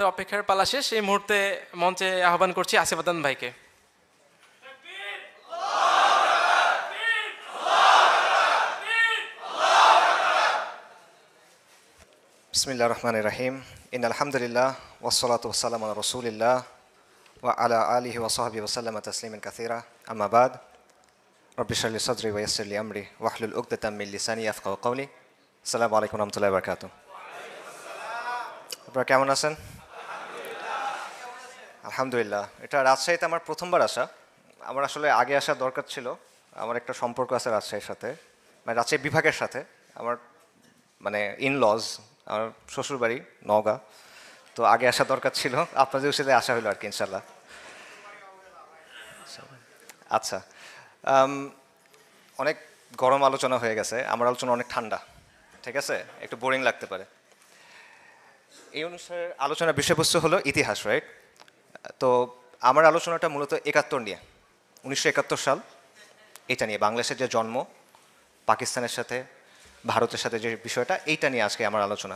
অপেক্ষার পালা শেষ। এই মুহূর্তে মঞ্চে আহ্বান করছি আসিফ আদনান ভাইকে। বিসমিল্লাহির রহমানির রহিম। ইন্নাল হামদুলিল্লাহ ওয়াসসালাতু ওয়াসসালামু আলা রাসূলিল্লাহ ওয়া আলা আলিহি ওয়া সাহবিহি ওয়া সাল্লামা তাসলিমান কাসীরা। আম্মা বাদ। রব্বি ইশরাহ লি সাদরি ওয়া ইয়াসসির লি আমরি ওয়াহলুল উকদাতাম মিন লিসানি ইয়াফকাহু কাওলি। আসসালামু আলাইকুম ওয়া রাহমাতুল্লাহি ওয়া বারাকাতুহু। আপনারা কেমন আছেন? আলহামদুলিল্লাহ। এটা রাজশাহীতে আমার প্রথমবার আসা। আমার আসলে আগে আসার দরকার ছিল। আমার একটা সম্পর্ক আছে রাজশাহীর সাথে, মানে রাজশাহী বিভাগের সাথে। আমার ইনলজ, আমার শ্বশুরবাড়ি নওগাঁ, তো আগে আসা দরকার ছিল। আপনাদের সাথে আসা হলো আর কি, ইনশাল্লাহ। আচ্ছা, অনেক গরম আলোচনা হয়ে গেছে, আমার আলোচনা অনেক ঠান্ডা, ঠিক আছে, একটু বোরিং লাগতে পারে। এই অনুসারে আলোচনার বিষয়বস্তু হলো ইতিহাস, রাইট? তো আমার আলোচনাটা মূলত ৭১ নিয়ে, ১৯৭১ সাল, এটা নিয়ে বাংলাদেশের যে জন্ম, পাকিস্তানের সাথে ভারতের সাথে যে বিষয়টা, এইটা নিয়ে আজকে আমার আলোচনা।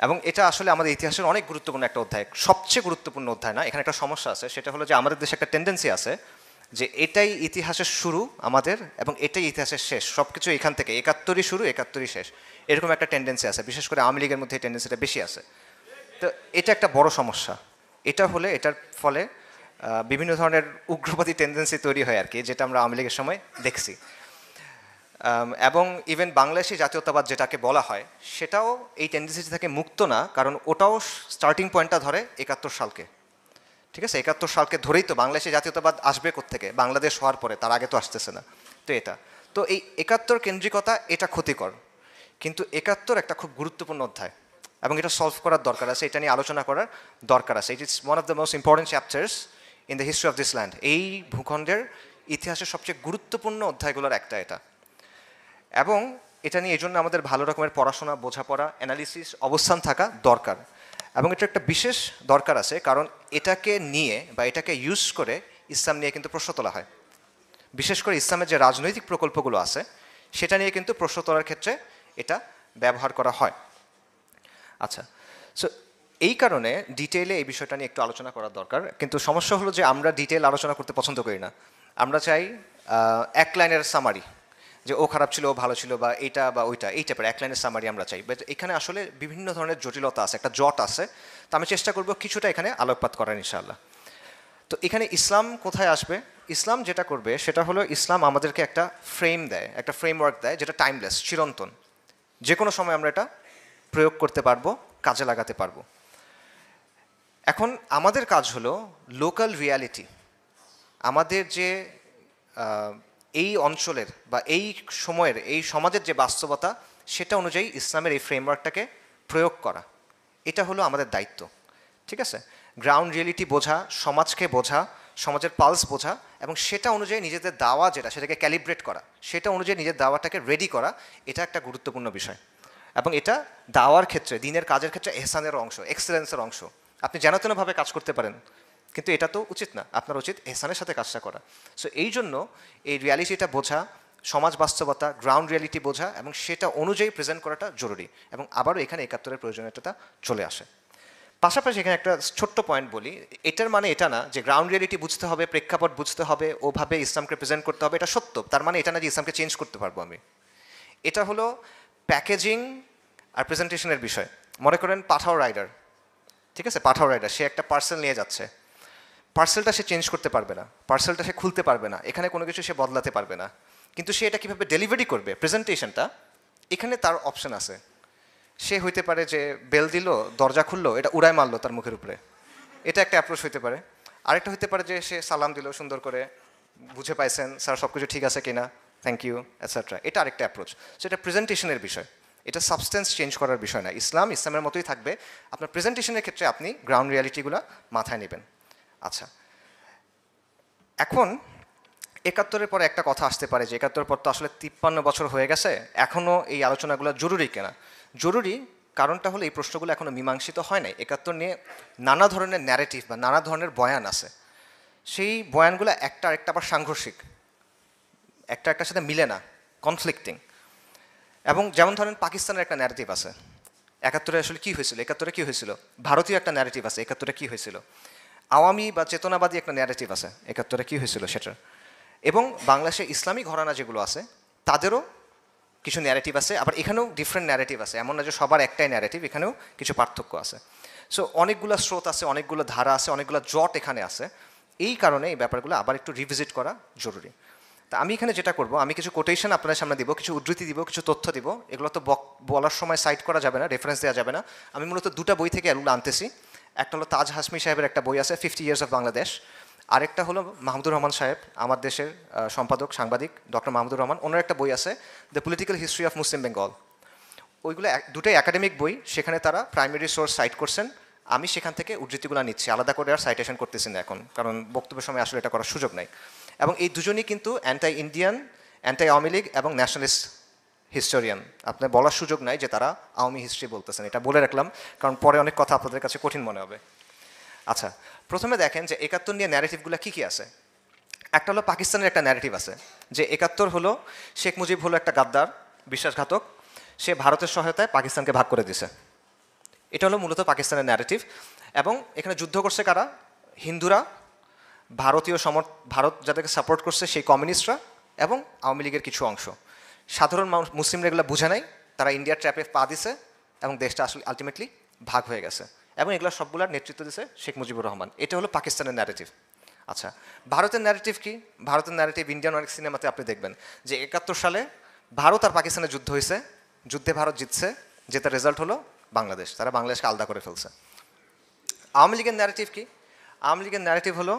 এবং এটা আসলে আমাদের ইতিহাসের অনেক গুরুত্বপূর্ণ একটা অধ্যায়, সবচেয়ে গুরুত্বপূর্ণ অধ্যায় না। এখানে একটা সমস্যা আছে, সেটা হলো যে আমাদের দেশে একটা টেন্ডেন্সি আছে যে এটাই ইতিহাসের শুরু আমাদের, এবং এটাই ইতিহাসের শেষ। সব কিছু এখান থেকে ৭১ই শুরু ৭১ই শেষ, এরকম একটা টেন্ডেন্সি আছে। বিশেষ করে আওয়ামী লীগের মধ্যে এই টেন্ডেন্সিটা বেশি আছে। তো এটা একটা বড় সমস্যা। এটা হলে এটার ফলে বিভিন্ন ধরনের উগ্রবাদী টেন্ডেন্সি তৈরি হয় আর কি, যেটা আমরা আওয়ামী লীগের সময় দেখছি। এবং ইভেন বাংলাদেশি জাতীয়তাবাদ যেটাকে বলা হয়, সেটাও এই টেন্ডেন্সি থেকে মুক্ত না, কারণ ওটাও স্টার্টিং পয়েন্টটা ধরে ৭১ সালকে, ঠিক আছে? ৭১ সালকে ধরেই তো বাংলাদেশি জাতীয়তাবাদ আসবে কোত্থেকে, বাংলাদেশ হওয়ার পরে, তার আগে তো আসতেছে না। তো এটা তো এই ৭১ কেন্দ্রিকতা, এটা ক্ষতিকর। কিন্তু ৭১ একটা খুব গুরুত্বপূর্ণ অধ্যায়, এবং এটা সলভ করার দরকার আছে, এটা নিয়ে আলোচনা করার দরকার আছে। It is one of the most important chapters in the history of this land. এই ভূখণ্ডের ইতিহাসের সবচেয়ে গুরুত্বপূর্ণ অধ্যায়গুলোর একটা এটা। এবং এটা নিয়ে এই জন্য আমাদের ভালো রকমের পড়াশোনা, বোঝাপড়া, অ্যানালিসিস, অবস্থান থাকা দরকার। এবং এটা একটা বিশেষ দরকার আছে, কারণ এটাকে নিয়ে বা এটাকে ইউজ করে ইসলাম নিয়ে কিন্তু প্রশ্ন তোলা হয়। বিশেষ করে ইসলামের যে রাজনৈতিক প্রকল্পগুলো আছে, সেটা নিয়ে কিন্তু প্রশ্ন তোলার ক্ষেত্রে এটা ব্যবহার করা হয়। আচ্ছা, সো এই কারণে ডিটেইলে এই বিষয়টা নিয়ে একটু আলোচনা করার দরকার। কিন্তু সমস্যা হলো যে আমরা ডিটেইল আলোচনা করতে পছন্দ করি না। আমরা চাই এক লাইনের সামারি, যে ও খারাপ ছিল, ও ভালো ছিল, বা এইটা বা ওইটা, এই টাইপের এক লাইনের সামারি আমরা চাই। বাট এখানে আসলে বিভিন্ন ধরনের জটিলতা আছে, একটা জট আছে। তো আমি চেষ্টা করব কিছুটা এখানে আলোকপাত করার, ইনশাআল্লাহ। তো এখানে ইসলাম কোথায় আসবে? ইসলাম যেটা করবে সেটা হলো, ইসলাম আমাদেরকে একটা ফ্রেম দেয়, একটা ফ্রেমওয়ার্ক দেয়, যেটা টাইমলেস, চিরন্তন। যে কোনো সময় আমরা এটা প্রয়োগ করতে পারবো, কাজে লাগাতে পারবো। এখন আমাদের কাজ হলো লোকাল রিয়ালিটি, আমাদের যে এই অঞ্চলের বা এই সময়ের, এই সমাজের যে বাস্তবতা, সেটা অনুযায়ী ইসলামের এই ফ্রেমওয়ার্কটাকে প্রয়োগ করা। এটা হলো আমাদের দায়িত্ব, ঠিক আছে? গ্রাউন্ড রিয়েলিটি বোঝা, সমাজকে বোঝা, সমাজের পালস বোঝা, এবং সেটা অনুযায়ী নিজেদের দাওয়া যেটা, সেটাকে ক্যালিব্রেট করা, সেটা অনুযায়ী নিজের দাওয়াটাকে রেডি করা, এটা একটা গুরুত্বপূর্ণ বিষয়। এবং এটা দাওয়ার ক্ষেত্রে, দিনের কাজের ক্ষেত্রে এহসানের অংশ, এক্সেলেন্সের অংশ। আপনি যেন তেনভাবে কাজ করতে পারেন, কিন্তু এটা তো উচিত না। আপনার উচিত এহসানের সাথে কাজটা করা। সো এই জন্য এই রিয়ালিটিটা বোঝা, সমাজ বাস্তবতা, গ্রাউন্ড রিয়ালিটি বোঝা, এবং সেটা অনুযায়ী প্রেজেন্ট করাটা জরুরি। এবং আবারও এখানে ৭১-এর প্রয়োজনীয়তা চলে আসে। পাশাপাশি এখানে একটা ছোট্ট পয়েন্ট বলি, এটার মানে এটা না যে গ্রাউন্ড রিয়ালিটি বুঝতে হবে, প্রেক্ষাপট বুঝতে হবে, ওভাবে ইসলামকে প্রেজেন্ট করতে হবে, এটা সত্য। তার মানে এটা না যে ইসলামকে চেঞ্জ করতে পারবো আমি। এটা হলো প্যাকেজিং আর প্রেজেন্টেশনের বিষয়। মনে করেন পাঠাও রাইডার, ঠিক আছে? পাঠাও রাইডার, সে একটা পার্সেল নিয়ে যাচ্ছে। পার্সেলটা সে চেঞ্জ করতে পারবে না, পার্সেলটা সে খুলতে পারবে না, এখানে কোনো কিছু সে বদলাতে পারবে না। কিন্তু সে এটা কীভাবে ডেলিভারি করবে, প্রেজেন্টেশনটা, এখানে তার অপশন আছে। সে হইতে পারে যে বেল দিল, দরজা খুললো, এটা উড়ায় মারলো তার মুখের উপরে, এটা একটা অ্যাপ্রোচ হইতে পারে। আরেকটা হইতে পারে যে সে সালাম দিল সুন্দর করে, বুঝে পাইছেন স্যার, সব কিছু ঠিক আছে কিনা, থ্যাংক ইউ, এটসেট্রা। এটা আরেকটা অ্যাপ্রোচ। সো এটা প্রেজেন্টেশনের বিষয়, এটা সাবস্টেন্স চেঞ্জ করার বিষয় না। ইসলাম ইসলামের মতোই থাকবে, আপনার প্রেজেন্টেশনের ক্ষেত্রে আপনি গ্রাউন্ড রিয়ালিটিগুলো মাথায় নেবেন। আচ্ছা, এখন ৭১-এর পরে একটা কথা আসতে পারে যে ৭১-এর পর তো আসলে ৫৩ বছর হয়ে গেছে, এখনও এই আলোচনাগুলো জরুরি কিনা? জরুরি, কারণটা হলো এই প্রশ্নগুলো এখনও মীমাংসিত হয় নাই। ৭১ নিয়ে নানা ধরনের ন্যারেটিভ বা নানা ধরনের বয়ান আছে। সেই বয়ানগুলো একটা আরেকটা আবার সাংঘর্ষিক, একটা একটার সাথে মিলে না, কনফ্লিক্টিং। এবং যেমন ধরেন পাকিস্তানের একটা ন্যারেটিভ আছে, একাত্তরে আসলে কী হয়েছিল, একাত্তরে কী হয়েছিল, ভারতীয় একটা ন্যারেটিভ আছে একাত্তরে কী হয়েছিল, আওয়ামী বা চেতনাবাদী একটা ন্যারেটিভ আছে একাত্তরে কী হয়েছিল সেটার, এবং বাংলাদেশে ইসলামী ঘরানা যেগুলো আছে তাদেরও কিছু ন্যারেটিভ আছে, আবার এখানেও ডিফারেন্ট ন্যারেটিভ আছে, এমন না যে সবার একটাই ন্যারেটিভ, এখানেও কিছু পার্থক্য আছে। সো অনেকগুলো স্রোত আছে, অনেকগুলো ধারা আছে, অনেকগুলো জট এখানে আছে, এই কারণে এই ব্যাপারগুলো আবার একটু রিভিজিট করা জরুরি। তা আমি এখানে যেটা করব, আমি কিছু কোটেশন আপনার সামনে দিব, কিছু উদ্ধৃতি দিব, কিছু তথ্য দিব, এগুলো তো বলার সময় সাইট করা যাবে না, রেফারেন্স দেওয়া যাবে না। আমি মূলত দুটা বই থেকে এগুলো আনতেছি। একটা হলো তাজ হাসমি সাহেবের একটা বই আছে 50 ইয়ার্স অফ বাংলাদেশ, আরেকটা হলো মাহমুদুর রহমান সাহেব, আমার দেশের সম্পাদক সাংবাদিক ডক্টর মাহমুদুর রহমান, ওনার একটা বই আছে the political history of Muslim Bengal. ওইগুলো দুটোই একাডেমিক বই, সেখানে তারা প্রাইমারি সোর্স সাইট করছেন, আমি সেখান থেকে উদ্ধৃতিগুলো নিচ্ছি, আলাদা করে আর সাইটেশন করতেছি না এখন, কারণ বক্তব্যের সময় আসলে এটা করার সুযোগ নাই। এবং এই দুজনই কিন্তু anti Indian, anti Awami League এবং ন্যাশনালিস্ট হিস্টোরিয়ান, আপনার বলার সুযোগ নাই যে তারা আওয়ামী হিস্ট্রি বলতেছেন, এটা বলে রাখলাম কারণ পরে অনেক কথা আপনাদের কাছে কঠিন মনে হবে। আচ্ছা, প্রথমে দেখেন যে 71 নিয়ে ন্যারেটিভগুলো কী কী আছে। একটা হলো পাকিস্তানের একটা ন্যারেটিভ আছে যে 71 হলো শেখ মুজিব হলো একটা গাদ্দার, বিশ্বাসঘাতক, সে ভারতের সহায়তায় পাকিস্তানকে ভাগ করে দিছে। এটা হলো মূলত পাকিস্তানের ন্যারেটিভ। এবং এখানে যুদ্ধ করছে কারা, হিন্দুরা, ভারত যাদেরকে সাপোর্ট করছে সেই কমিউনিস্টরা, এবং আওয়ামী লীগের কিছু অংশ। সাধারণ মানুষ মুসলিমরা এগুলো বুঝে নাই, তারা ইন্ডিয়ার ট্র্যাপে পা দিছে এবং দেশটা আসলে আলটিমেটলি ভাগ হয়ে গেছে, এবং এগুলো সবগুলোর নেতৃত্ব দিছে শেখ মুজিবুর রহমান। এটা হলো পাকিস্তানের ন্যারেটিভ। আচ্ছা, ভারতের ন্যারেটিভ কি? ভারতের ন্যারেটিভ ইন্ডিয়ান অনেক সিনেমাতে আপনি দেখবেন যে 71 সালে ভারত আর পাকিস্তানের যুদ্ধ হয়েছে, যুদ্ধে ভারত জিতছে, যেটার রেজাল্ট হলো বাংলাদেশ, তারা বাংলাদেশকে আলাদা করে ফেলছে। আওয়ামী লীগের ন্যারেটিভ কি? আওয়ামী লীগের ন্যারেটিভ হলো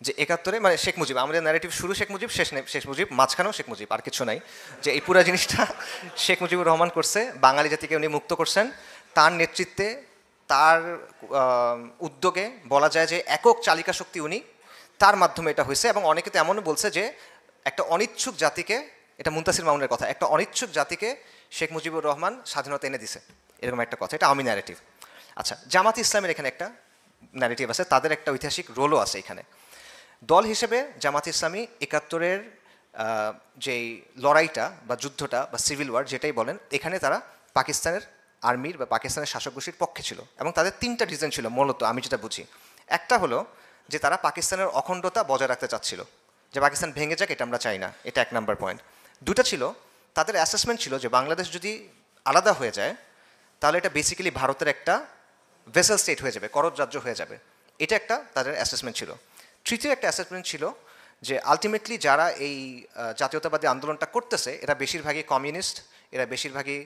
যে 71-এ মানে শেখ মুজিব, আমাদের ন্যারেটিভ শুরু শেখ মুজিব, শেষ মুজিব, মাঝখানেও শেখ মুজিব, আর কিছু নাই, যে এই পুরো জিনিসটা শেখ মুজিবুর রহমান করছে, বাঙালি জাতিকে উনি মুক্ত করছেন, তার নেতৃত্বে, তার উদ্যোগে বলা যায় যে একক চালিকা শক্তি উনি, তার মাধ্যমে এটা হয়েছে। এবং অনেকে তো এমনও বলছে যে একটা অনিচ্ছুক জাতিকে, এটা মুনতাসির মামুনের কথা, একটা অনিচ্ছুক জাতিকে শেখ মুজিবুর রহমান স্বাধীনতা এনে দিছে, এরকম একটা কথা, এটা আওয়ামী ন্যারেটিভ। আচ্ছা, জামাত ইসলামের এখানে একটা ন্যারেটিভ আছে, তাদের একটা ঐতিহাসিক রোলও আছে এখানে। দল হিসেবে জামাত ইসলামী 71-এর যেই লড়াইটা বা যুদ্ধটা বা সিভিল ওয়ার যেটাই বলেন, এখানে তারা পাকিস্তানের আর্মির বা পাকিস্তানের শাসক গোষ্ঠীর পক্ষে ছিল, এবং তাদের তিনটা রিজন ছিল মূলত, আমি যেটা বুঝি। একটা হলো যে তারা পাকিস্তানের অখণ্ডতা বজায় রাখতে চাচ্ছিল, যে পাকিস্তান ভেঙে যাক, এটা আমরা চাই না, এটা 1 নাম্বার পয়েন্ট। দুটা ছিল, তাদের অ্যাসেসমেন্ট ছিল যে বাংলাদেশ যদি আলাদা হয়ে যায় তাহলে এটা বেসিক্যালি ভারতের একটা ভেসেল স্টেট হয়ে যাবে, করজ রাজ্য হয়ে যাবে, এটা একটা তাদের অ্যাসেসমেন্ট ছিল। তৃতীয় একটা অ্যাসেসমেন্ট ছিল যে আলটিমেটলি যারা এই জাতীয়তাবাদী আন্দোলনটা করতেছে এরা বেশিরভাগই কমিউনিস্ট, এরা বেশিরভাগই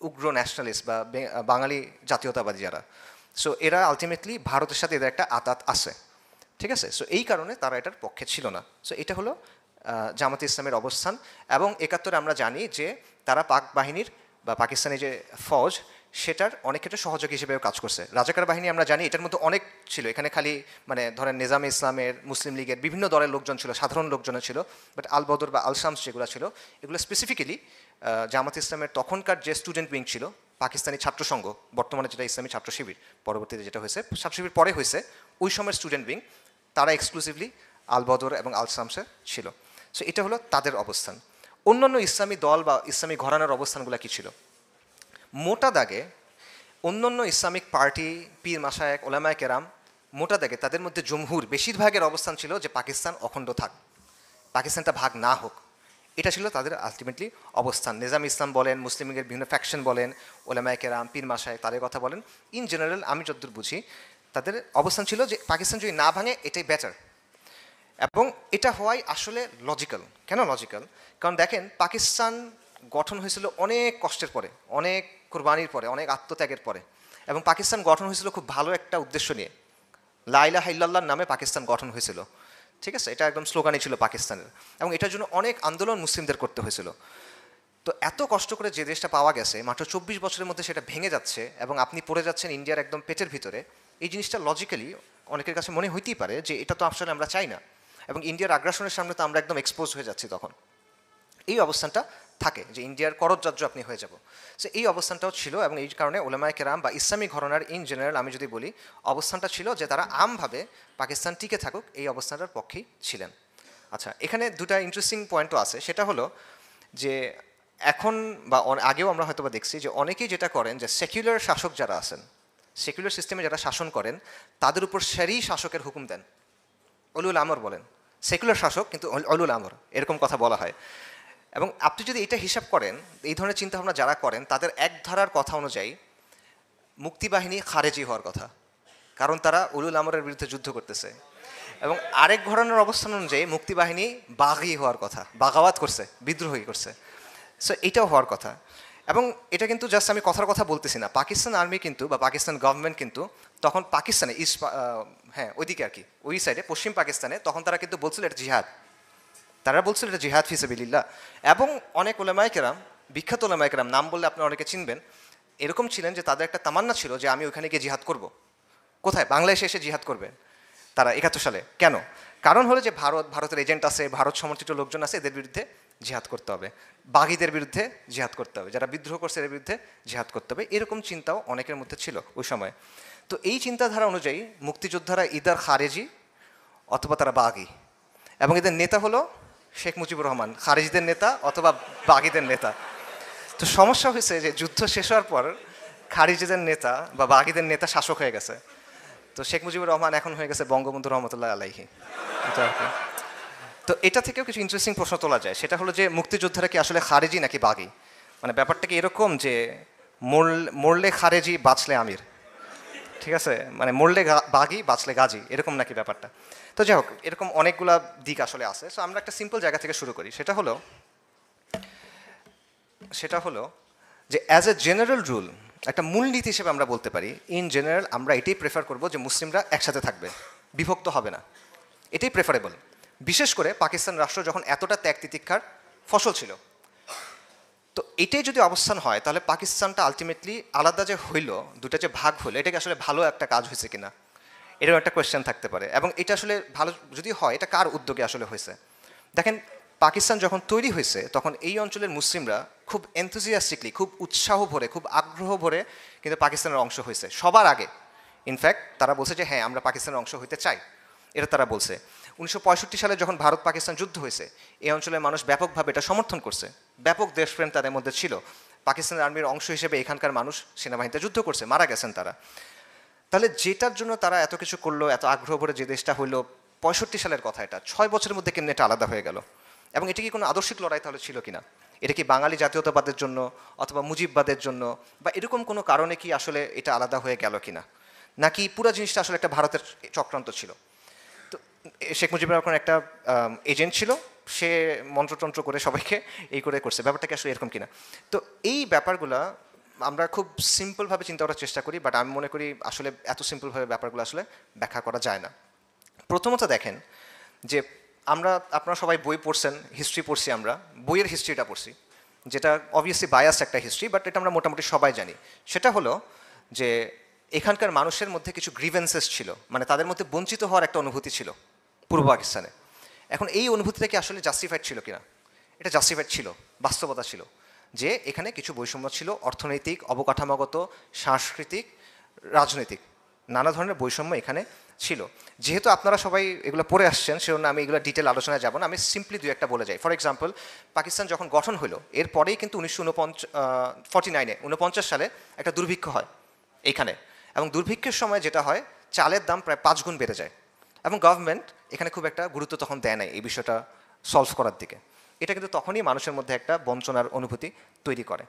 উগ্র ন্যাশনালিস্ট বা বাঙালি জাতীয়তাবাদী যারা, সো এরা আলটিমেটলি ভারতের সাথে এদের একটা আতাত আছে, ঠিক আছে। সো এই কারণে তারা এটার পক্ষে ছিল না। সো এটা হলো জামাতে ইসলামের অবস্থান। এবং 71-এ আমরা জানি যে তারা পাক বাহিনীর বা পাকিস্তানি যে ফৌজ, সেটার অনেক ক্ষেত্রে সহযোগী হিসেবেও কাজ করছে। রাজাকার বাহিনী আমরা জানি এটার মধ্যে অনেক ছিল, এখানে খালি মানে ধরেন নিজামে ইসলামের, মুসলিম লীগের বিভিন্ন দলের লোকজন ছিল, সাধারণ লোকজনের ছিল, বাট আল বদর বা আল শামস যেগুলো ছিল এগুলো স্পেসিফিক্যালি জামাত ইসলামের তখনকার যে স্টুডেন্ট উইং ছিল, পাকিস্তানি ছাত্র সংঘ, বর্তমানে যেটা ইসলামী ছাত্র শিবির, পরবর্তীতে যেটা হয়েছে ছাত্র শিবির পরে হয়েছে, ওই সময়ের স্টুডেন্ট উইং, তারা এক্সক্লুসিভলি আল বদর এবং আল শামসে ছিল। সো এটা হলো তাদের অবস্থান। অন্যান্য ইসলামী দল বা ইসলামী ঘরানার অবস্থানগুলো কী ছিল? মোটা দাগে অন্যান্য ইসলামিক পার্টি, পীর মাশায়েখ, ওলামায়ে কেরাম, মোটা দাগে তাদের মধ্যে জমহুর বেশিরভাগের অবস্থান ছিল যে পাকিস্তান অখণ্ড থাক, পাকিস্তানটা ভাগ না হোক, এটা ছিল তাদের আলটিমেটলি অবস্থান। নিজাম ইসলাম বলেন, মুসলিম লীগের বিভিন্ন ফ্যাকশন বলেন, ওলামায়ে কেরাম, পীর মাশায়েখ, তাদের কথা বলেন, ইন জেনারেল আমি যতদূর বুঝি তাদের অবস্থান ছিল যে পাকিস্তান যদি না ভাঙে এটাই বেটার। এবং এটা হওয়াই আসলে লজিক্যাল। কেন লজিক্যাল? কারণ দেখেন, পাকিস্তান গঠন হয়েছিল অনেক কষ্টের পরে, অনেক কুরবানির পরে, অনেক আত্মত্যাগের পরে, এবং পাকিস্তান গঠন হয়েছিল খুব ভালো একটা উদ্দেশ্য নিয়ে, লা ইলাহা ইল্লাল্লাহর নামে পাকিস্তান গঠন হয়েছিল, ঠিক আছে, এটা একদম স্লোগানই ছিল পাকিস্তানের, এবং এটার জন্য অনেক আন্দোলন মুসলিমদের করতে হয়েছিল। তো এত কষ্ট করে যে দেশটা পাওয়া গেছে মাত্র 24 বছরের মধ্যে সেটা ভেঙে যাচ্ছে এবং আপনি পড়ে যাচ্ছেন ইন্ডিয়ার একদম পেটের ভিতরে, এই জিনিসটা লজিক্যালি অনেকের কাছে মনে হইতেই পারে যে এটা তো আসলে আমরা চাই না, এবং ইন্ডিয়ার আগ্রাসনের সামনে তো আমরা একদম এক্সপোজ হয়ে যাচ্ছি তখন। এই অবস্থানটা থাকে যে ইন্ডিয়ার করজরাজ্য আপনি হয়ে যাব। সো এই অবস্থানটাও ছিল, এবং এই কারণে ওলামায়ে কেরাম বা ইসলামী ঘরানার ইন জেনারেল আমি যদি বলি অবস্থানটা ছিল যে তারা আমভাবে পাকিস্তান টিকে থাকুক এই অবস্থানটার পক্ষেই ছিলেন। আচ্ছা, এখানে দুটা ইন্টারেস্টিং পয়েন্টও আছে, সেটা হলো যে এখন বা আগেও আমরা হয়তো বা দেখছি যে অনেকেই যেটা করেন যে সেকুলার শাসক যারা আছেন, সেকুলার সিস্টেমে যারা শাসন করেন, তাদের উপর শরী শাসকের হুকুম দেন, উলুল আমর বলেন। সেকুলার শাসক কিন্তু উলুল আমর, এরকম কথা বলা হয়। এবং আপনি যদি এটা হিসাব করেন, এই ধরনের চিন্তাভাবনা যারা করেন, তাদের এক ধারার কথা অনুযায়ী মুক্তিবাহিনী খারেজি হওয়ার কথা, কারণ তারা উলুল আমরের বিরুদ্ধে যুদ্ধ করতেছে। এবং আরেক ঘটনার অবস্থান অনুযায়ী মুক্তিবাহিনী বাগি হওয়ার কথা, বাগাওয়াত করছে, বিদ্রোহী করছে। সো এটাও হওয়ার কথা। এবং এটা কিন্তু জাস্ট আমি কথার কথা বলতেছি না, পাকিস্তান আর্মি কিন্তু বা পাকিস্তান গভর্নমেন্ট কিন্তু তখন পাকিস্তানে হ্যাঁ ওইদিকে আর কি, ওই সাইডে পশ্চিম পাকিস্তানে তখন তারা কিন্তু বলছিল এটা জিহাদ, তারা বলছিল এটা জিহাদ ফি সাবিলিল্লাহ। এবং অনেক ওলামায়ে কেরাম, বিখ্যাত ওলামায়ে কেরাম, নাম বললে আপনারা অনেকে চিনবেন, এরকম ছিলেন যে তাদের একটা তামান্না ছিল যে আমি ওখানে গিয়ে জিহাদ করব। কোথায়? বাংলাদেশে এসে জিহাদ করবে তারা 71 সালে। কেন? কারণ হলো যে ভারতের এজেন্ট আছে, ভারত সমর্থিত লোকজন আছে, এদের বিরুদ্ধে জিহাদ করতে হবে, বাগীদের বিরুদ্ধে জিহাদ করতে হবে, যারা বিদ্রোহ করছে এর বিরুদ্ধে জিহাদ করতে হবে, এরকম চিন্তাও অনেকের মধ্যে ছিল ওই সময়। তো এই চিন্তাধারা অনুযায়ী মুক্তিযোদ্ধারা ইদার খারেজি অথবা তারা বাগী, এবং এদের নেতা হলো শেখ মুজিবুর রহমান, খারেজিদের নেতা অথবা বাগীদের নেতা। তো সমস্যা হয়েছে যে যুদ্ধ শেষ হওয়ার পর খারিজিদের নেতা বা বাগীদের নেতা শাসক হয়ে গেছে। তো শেখ মুজিবুর রহমান এখন হয়ে গেছে বঙ্গবন্ধু রহমতুল্লাহ আলাইহি। তো এটা থেকেও কিছু ইন্টারেস্টিং প্রশ্ন তোলা যায়, সেটা হলো যে মুক্তিযোদ্ধারা কি আসলে খারেজি নাকি বাগী? মানে ব্যাপারটা কি এরকম যে মরলে খারেজি বাঁচলে আমির, ঠিক আছে, মানে মরলে বাগী বাঁচলে গাজী, এরকম নাকি ব্যাপারটা? তো যাই হোক, এরকম অনেকগুলা দিক আসলে আছে। সো আমরা একটা সিম্পল জায়গা থেকে শুরু করি, সেটা হলো যে অ্যাজ এ জেনারেল রুল, একটা মূলনীতি হিসেবে আমরা বলতে পারি, ইন জেনারেল আমরা এটাই প্রেফার করব যে মুসলিমরা একসাথে থাকবে, বিভক্ত হবে না, এটাই প্রেফারেবল। বিশেষ করে পাকিস্তান রাষ্ট্র যখন এতটা ত্যাগ তিতিক্ষার ফসল ছিল। তো এটাই যদি অবস্থান হয়, তাহলে পাকিস্তানটা আলটিমেটলি আলাদা যে হইল, দুটা যে ভাগ হইলো, এটা কি আসলে ভালো একটা কাজ হয়েছে কিনা, এরকম একটা কোয়েশ্চেন থাকতে পারে। এবং এটা আসলে ভালো যদি হয়, এটা কার উদ্যোগে আসলে হয়েছে? দেখেন, পাকিস্তান যখন তৈরি হয়েছে তখন এই অঞ্চলের মুসলিমরা খুব এনথুজিয়াস্টিকলি, খুব উৎসাহ ভরে, খুব আগ্রহ ভরে কিন্তু পাকিস্তানের অংশ হয়েছে সবার আগে। ইনফ্যাক্ট তারা বলছে যে হ্যাঁ আমরা পাকিস্তানের অংশ হইতে চাই, এটা তারা বলছে। 1965 সালে যখন ভারত পাকিস্তান যুদ্ধ হয়েছে, এই অঞ্চলের মানুষ ব্যাপকভাবে এটা সমর্থন করছে, ব্যাপক দেশপ্রেম তাদের মধ্যে ছিল। পাকিস্তানের আর্মির অংশ হিসেবে এখানকার মানুষ সেনাবাহিনীতে যুদ্ধ করছে, মারা গেছেন তারা। তাহলে যেটার জন্য তারা এত কিছু করলো, এত আগ্রহ ভরে যে দেশটা হইলো, 65 সালের কথা, এটা 6 বছরের মধ্যে কেমনি এটা আলাদা হয়ে গেল? এবং এটা কি কোনো আদর্শিক লড়াই তাহলে ছিল কিনা? এটা কি বাঙালি জাতীয়তাবাদের জন্য অথবা মুজিববাদের জন্য বা এরকম কোনো কারণে কি আসলে এটা আলাদা হয়ে গেল কিনা, নাকি পুরো জিনিসটা আসলে একটা ভারতের চক্রান্ত ছিল? তো শেখ মুজিবুর রহমান একটা এজেন্ট ছিল, সে মন্ত্রতন্ত্র করে সবাইকে এই করে করছে, ব্যাপারটা কি আসলে এরকম কিনা? তো এই ব্যাপারগুলো আমরা খুব সিম্পলভাবে চিন্তা করার চেষ্টা করি, বাট আমি মনে করি আসলে এত সিম্পলভাবে ব্যাপারগুলো আসলে ব্যাখ্যা করা যায় না। প্রথমত দেখেন যে আপনারা সবাই বই পড়ছেন, হিস্ট্রি পড়ছি, আমরা বইয়ের হিস্ট্রিটা পড়ছি, যেটা অবভিয়াসলি বায়াস একটা হিস্ট্রি, বাট এটা আমরা মোটামুটি সবাই জানি। সেটা হলো যে এখানকার মানুষের মধ্যে কিছু গ্রিভেন্সেস ছিল, মানে তাদের মধ্যে বঞ্চিত হওয়ার একটা অনুভূতি ছিল পূর্ব পাকিস্তানে। এখন এই অনুভূতিটা কি আসলে জাস্টিফাইড ছিল কিনা? এটা জাস্টিফাইড ছিল, বাস্তবতা ছিল যে এখানে কিছু বৈষম্য ছিল, অর্থনৈতিক, অবকাঠামোগত, সাংস্কৃতিক, রাজনৈতিক, নানা ধরনের বৈষম্য এখানে ছিল। যেহেতু আপনারা সবাই এগুলো পড়ে আসছেন, সেজন্য আমি এগুলো ডিটেল আলোচনায় যাব না, আমি সিম্পলি দুই একটা বলে যাই। ফর এক্সাম্পল, পাকিস্তান যখন গঠন হলো, এরপরেই কিন্তু 1949 সালে একটা দুর্ভিক্ষ হয় এইখানে, এবং দুর্ভিক্ষের সময় যেটা হয়, চালের দাম প্রায় 5 গুণ বেড়ে যায়, এবং গভর্নমেন্ট এখানে খুব একটা গুরুত্ব তখন দেয় নাই এই বিষয়টা সলভ করার দিকে। এটা কিন্তু তখনই মানুষের মধ্যে একটা বঞ্চনার অনুভূতি তৈরি করে।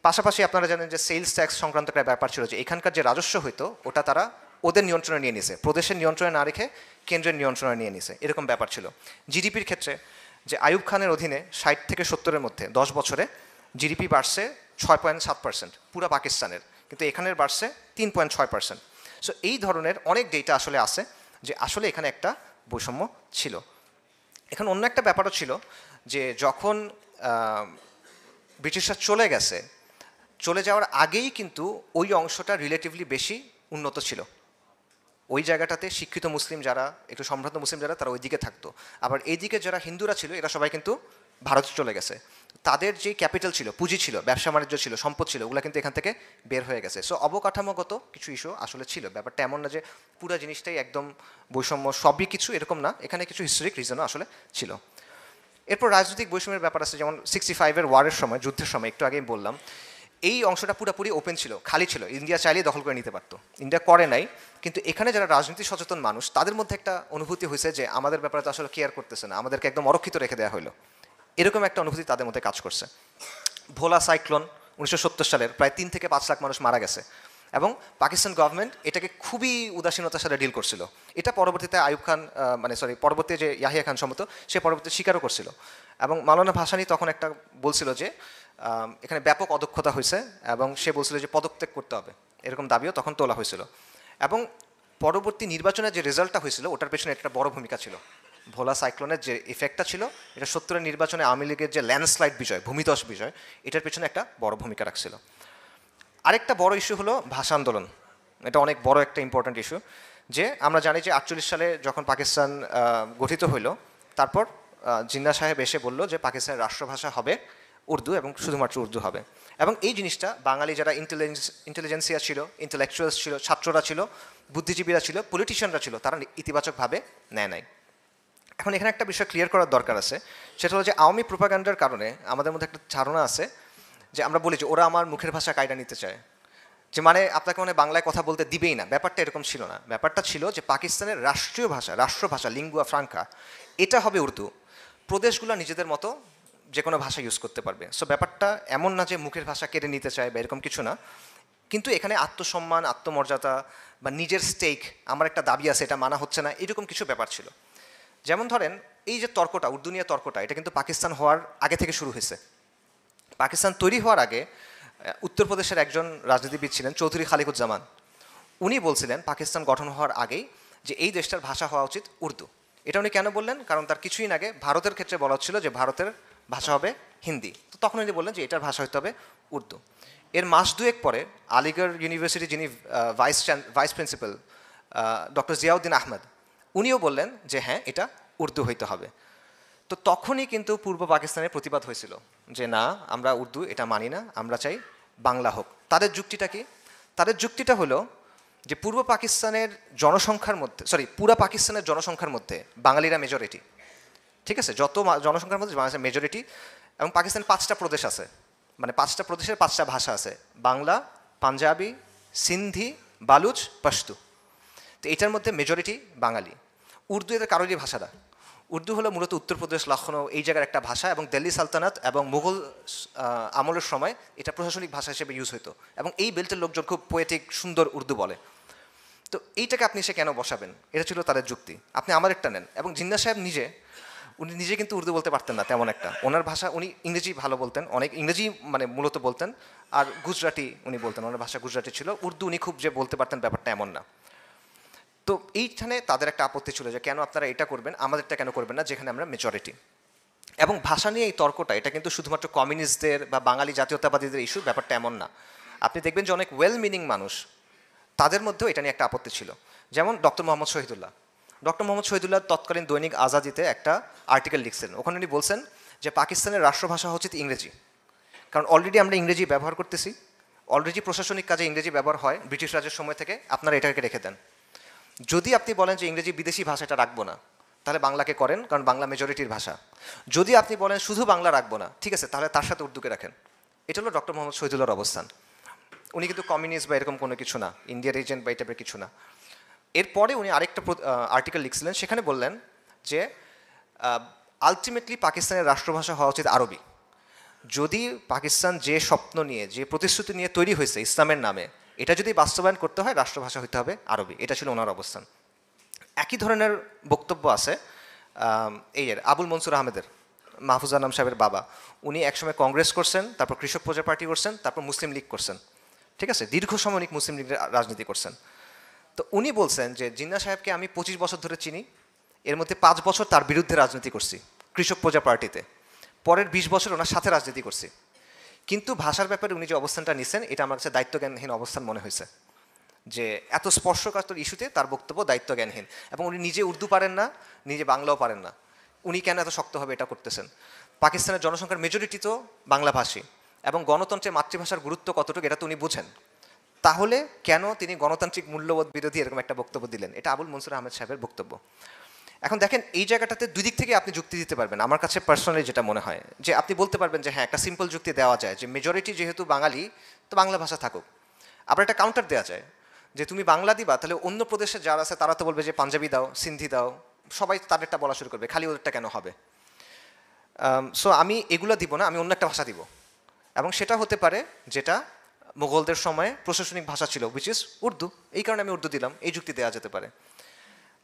পাশাপাশি আপনারা জানেন যে সেলস ট্যাক্স সংক্রান্ত একটা ব্যাপার ছিল, যে এখানকার যে রাজস্ব হইতো ওটা তারা ওদের নিয়ন্ত্রণে নিয়ে নিছে, প্রদেশের নিয়ন্ত্রণে না রেখে কেন্দ্রের নিয়ন্ত্রণে নিয়ে নিছে, এরকম ব্যাপার ছিল। জিডিপির ক্ষেত্রে যে আইয়ুব খানের অধীনে 60 থেকে 70-এর মধ্যে 10 বছরে জিডিপি বাড়ছে 6.7%, পুরো পাকিস্তানের, কিন্তু এখানের বাড়ছে 3.6%। সো এই ধরনের অনেক ডেটা আসলে আছে যে আসলে এখানে একটা বৈষম্য ছিল। এখন অন্য একটা ব্যাপারও ছিল যে যখন ব্রিটিশরা চলে গেছে, চলে যাওয়ার আগেই কিন্তু ওই অংশটা রিলেটিভলি বেশি উন্নত ছিল। ওই জায়গাটাতে শিক্ষিত মুসলিম যারা, একটু সম্ভ্রান্ত মুসলিম যারা, তারা ওই দিকে থাকতো। আবার এইদিকে যারা হিন্দুরা ছিল, এরা সবাই কিন্তু ভারতে চলে গেছে। তাদের যে ক্যাপিটাল ছিল, পুঁজি ছিল, ব্যবসা বাণিজ্য ছিল, সম্পদ ছিল, ওগুলো কিন্তু এখান থেকে বের হয়ে গেছে। সো অবকাঠামোগত কিছু ইস্যু আসলে ছিল, ব্যাপারটা এমন না যে পুরো জিনিসটাই একদম বৈষম্য, সবই কিছু এরকম না, এখানে কিছু হিস্টোরিক রিজনও আসলে ছিল। এরপর রাজনৈতিক বৈষম্যের ব্যাপার আছে, যেমন 65-এর ওয়ারের সময়, যুদ্ধের সময়, একটু আগেই বললাম, এই অংশটা পুরোপুরি ওপেন ছিল, খালি ছিল, ইন্ডিয়া চাইলেই দখল করে নিতে পারতো। ইন্ডিয়া করে নাই, কিন্তু এখানে যারা রাজনীতি সচেতন মানুষ তাদের মধ্যে একটা অনুভূতি হয়েছে যে আমাদের ব্যাপারে তো আসলে কেয়ার করতেছে না, আমাদেরকে একদম অরক্ষিত রেখে দেওয়া হলো, এরকম একটা অনুভূতি তাদের মধ্যে কাজ করছে। ভোলা সাইক্লোন 1970 সালের প্রায় 3 থেকে 5 লাখ মানুষ মারা গেছে, এবং পাকিস্তান গভর্নমেন্ট এটাকে খুবই উদাসীনতার সাথে ডিল করছিল। এটা পরবর্তীতে আইয়ুব খান, পরবর্তী যে ইয়াহিয়া খান সম্মত, সে পরবর্তীতে স্বীকারও করছিল। এবং মাওলানা ভাসানী তখন একটা বলছিল যে এখানে ব্যাপক অদক্ষতা হয়েছে, এবং সে বলছিল যে পদত্যাগ করতে হবে, এরকম দাবিও তখন তোলা হয়েছিল। এবং পরবর্তী নির্বাচনের যে রেজাল্টটা হয়েছিল ওটার পেছনে একটা বড় ভূমিকা ছিল। ভোলা সাইক্লোনের যে ইফেক্টটা ছিল, এটা 70-এর নির্বাচনে আওয়ামী লীগের যে ল্যান্ডস্লাইড বিজয়, ভূমিধস বিজয়, এটার পেছনে একটা বড় ভূমিকা রাখছিল। আরেকটা বড় ইস্যু হলো ভাষা আন্দোলন। এটা অনেক বড় একটা ইম্পর্ট্যান্ট ইস্যু, যে আমরা জানি যে 48 সালে যখন পাকিস্তান গঠিত হইল, তারপর জিন্নাহ সাহেব এসে বলল যে পাকিস্তানের রাষ্ট্রভাষা হবে উর্দু, এবং শুধুমাত্র উর্দু হবে। এবং এই জিনিসটা বাঙালি যারা ইন্টেলিজেন্সিয়া ছিল, ইন্টেলেকচুয়ালস ছিল, ছাত্ররা ছিল, বুদ্ধিজীবীরা ছিল, পলিটিশিয়ানরা ছিল, তারা ইতিবাচকভাবে নেয় নাই। এখন এখানে একটা বিষয় ক্লিয়ার করার দরকার আছে, সেটা হলো যে আওয়ামী প্রোপাগান্ডার কারণে আমাদের মধ্যে একটা ধারণা আছে যে আমরা বলি যে ওরা আমার মুখের ভাষা কায়দা নিতে চায়, যে মানে আপনাকে মানে বাংলায় কথা বলতে দিবেই না। ব্যাপারটা এরকম ছিল না। ব্যাপারটা ছিল যে পাকিস্তানের রাষ্ট্রীয় ভাষা, রাষ্ট্রভাষা, লিঙ্গুয়া ফ্রাঙ্কা, এটা হবে উর্দু। প্রদেশগুলো নিজেদের মতো যে কোনো ভাষা ইউজ করতে পারবে। সো ব্যাপারটা এমন না যে মুখের ভাষা কেড়ে নিতে চায় বা এরকম কিছু না, কিন্তু এখানে আত্মসম্মান, আত্মমর্যাদা বা নিজের স্টেক, আমার একটা দাবি আছে, এটা মানা হচ্ছে না, এরকম কিছু ব্যাপার ছিল। যেমন ধরেন এই যে তর্কটা, উর্দু নিয়ে তর্কটা, এটা কিন্তু পাকিস্তান হওয়ার আগে থেকে শুরু হয়েছে। পাকিস্তান তৈরি হওয়ার আগে উত্তরপ্রদেশের একজন রাজনীতিবিদ ছিলেন চৌধুরী খালিকুজ্জামান। উনি বলছিলেন পাকিস্তান গঠন হওয়ার আগেই যে এই দেশটার ভাষা হওয়া উচিত উর্দু। এটা উনি কেন বললেন? কারণ তার কিছুদিন আগে ভারতের ক্ষেত্রে বলা হচ্ছিল যে ভারতের ভাষা হবে হিন্দি, তো তখন উনি বললেন যে এটার ভাষা হতে হবে উর্দু। এর মাস দুয়েক পরে আলিগড় ইউনিভার্সিটি যিনি vice principal doctor Ziauddin Ahmed, উনিও বললেন যে হ্যাঁ, এটা উর্দু হইতে হবে। তো তখনই কিন্তু পূর্ব পাকিস্তানের প্রতিবাদ হয়েছিল যে না, আমরা উর্দু এটা মানি না, আমরা চাই বাংলা হোক। তাদের যুক্তিটা কি? তাদের যুক্তিটা হলো যে পূর্ব পাকিস্তানের জনসংখ্যার মধ্যে, পুরা পাকিস্তানের জনসংখ্যার মধ্যে বাঙালিরা মেজরিটি, ঠিক আছে? যত জনসংখ্যার মধ্যে বাংলাদেশের মেজরিটি, এবং পাকিস্তানের 5টা প্রদেশ আছে, মানে 5টা প্রদেশের 5টা ভাষা আছে, বাংলা, পাঞ্জাবি, সিন্ধি, বালুচ, পশতু। তো এটার মধ্যে মেজরিটি বাঙালি। উর্দু এদের কারোরই ভাষা না। উর্দু হলো মূলত উত্তরপ্রদেশ, লখনৌ, এই জায়গার একটা ভাষা, এবং দিল্লি সালতানাত এবং মুঘল আমলের সময় এটা প্রশাসনিক ভাষা হিসেবে ইউজ হতো, এবং এই বেল্টের লোকজন খুব পোয়েটিক, সুন্দর উর্দু বলে। তো এইটাকে আপনি এসে কেন বসাবেন? এটা ছিল তাদের যুক্তি। আপনি আমার একটা নেন, এবং জিন্নাহ সাহেব উনি নিজে কিন্তু উর্দু বলতে পারতেন না তেমন একটা। ওনার ভাষা, উনি ইংরেজি ভালো বলতেন, অনেক ইংরেজি মানে মূলত বলতেন, আর গুজরাটি উনি বলতেন, ওনার ভাষা গুজরাটি ছিল। উর্দু উনি খুব যে বলতে পারতেন ব্যাপারটা এমন না। তো এইখানে তাদের একটা আপত্তি ছিল যে কেন আপনারা এটা করবেন, আমাদেরটা কেন করবেন না, যেখানে আমরা মেজরিটি। এবং ভাষা নিয়ে এই তর্কটা, এটা কিন্তু শুধুমাত্র কমিউনিস্টদের বা বাঙালি জাতীয়তাবাদীদের ইস্যু, ব্যাপারটা এমন না। আপনি দেখবেন যে অনেক ওয়েল মিনিং মানুষ, তাদের মধ্যেও এটা নিয়ে একটা আপত্তি ছিল। যেমন ডক্টর মোহাম্মদ শহীদুল্লাহ তৎকালীন দৈনিক আজাদিতে একটা আর্টিকেল লিখছেন। ওখানে উনি বলছেন যে পাকিস্তানের রাষ্ট্রভাষা হচ্ছে ইংরেজি, কারণ অলরেডি আমরা ইংরেজি ব্যবহার করতেছি, অলরেডি প্রশাসনিক কাজে ইংরেজি ব্যবহার হয় ব্রিটিশ রাজের সময় থেকে, আপনারা এটাকে রেখে দেন। যদি আপনি বলেন যে ইংরেজি বিদেশি ভাষা, এটা রাখবো না, তাহলে বাংলাকে করেন, কারণ বাংলা মেজরিটির ভাষা। যদি আপনি বলেন শুধু বাংলা রাখবো না, ঠিক আছে, তাহলে তার সাথে উর্দুকে রাখেন। এটা হলো ডক্টর মোহাম্মদ শহীদুল্লাহর অবস্থান। উনি কিন্তু কমিউনিস্ট বা এরকম কোনো কিছু না, ইন্ডিয়ার এজেন্ট বা এই টাইপের কিছু না। এরপরে উনি আরেকটা আর্টিকেল লিখছিলেন, সেখানে বললেন যে আলটিমেটলি পাকিস্তানের রাষ্ট্রভাষা হওয়া উচিত আরবি। যদি পাকিস্তান যে স্বপ্ন নিয়ে, যে প্রতিশ্রুতি নিয়ে তৈরি হয়েছে ইসলামের নামে, এটা যদি বাস্তবায়ন করতে হয়, রাষ্ট্রভাষা হতে হবে আরবি। এটা ছিল ওনার অবস্থান। একই ধরনের বক্তব্য আছে আবুল মনসুর আহমেদের, মাহফুজ আনাম সাহেবের বাবা। উনি একসময় কংগ্রেস করছেন, তারপর কৃষক প্রজা পার্টি করছেন, তারপর মুসলিম লীগ করছেন, ঠিক আছে? দীর্ঘ সময় উনি মুসলিম লীগের রাজনীতি করছেন। তো উনি বলছেন যে জিন্নাহ সাহেবকে আমি 25 বছর ধরে চিনি, এর মধ্যে 5 বছর তার বিরুদ্ধে রাজনীতি করছি কৃষক প্রজা পার্টিতে, পরের 20 বছর ওনার সাথে রাজনীতি করছি, কিন্তু ভাষার ব্যাপারে উনি যে অবস্থানটা নিছেন, এটা আমার কাছে দায়িত্বজ্ঞানহীন অবস্থান মনে হয়েছে। যে এত স্পর্শকাতর ইস্যুতে তার বক্তব্য দায়িত্বজ্ঞানহীন, এবং উনি নিজে উর্দু পারেন না, নিজে বাংলাও পারেন না, উনি কেন এত শক্তভাবে এটা করতেছেন? পাকিস্তানের জনসংখ্যার মেজরিটি তো বাংলাভাষী, এবং গণতন্ত্রের মাতৃভাষার গুরুত্ব কতটুকু এটা তো উনি বুঝেন, তাহলে কেন তিনি গণতান্ত্রিক মূল্যবোধ বিরোধী এরকম একটা বক্তব্য দিলেন? এটা আবুল মনসুর আহমেদ সাহেবের বক্তব্য। এখন দেখেন এই জায়গাটাতে দুই দিক থেকে আপনি যুক্তি দিতে পারবেন, আমার কাছে পার্সোনালি যেটা মনে হয় যে আপনি বলতে পারবেন যে হ্যাঁ একটা সিম্পল যুক্তি দেওয়া যায় যে মেজরিটি যেহেতু বাঙালি তো বাংলা ভাষা থাকুক। আবার একটা কাউন্টার দেওয়া যায় যে তুমি বাংলা দিবা তাহলে অন্য প্রদেশে যারা আছে তারা তো বলবে যে পাঞ্জাবি দাও, সিন্ধি দাও, সবাই তাদেরটা বলা শুরু করবে, খালি ওদেরটা কেন হবে। সো আমি এগুলো দিব না, আমি অন্য একটা ভাষা দিব, এবং সেটা হতে পারে যেটা মুঘলদের সময়ে প্রশাসনিক ভাষা ছিল, উইচ ইজ উর্দু, এই কারণে আমি উর্দু দিলাম, এই যুক্তি দেওয়া যেতে পারে।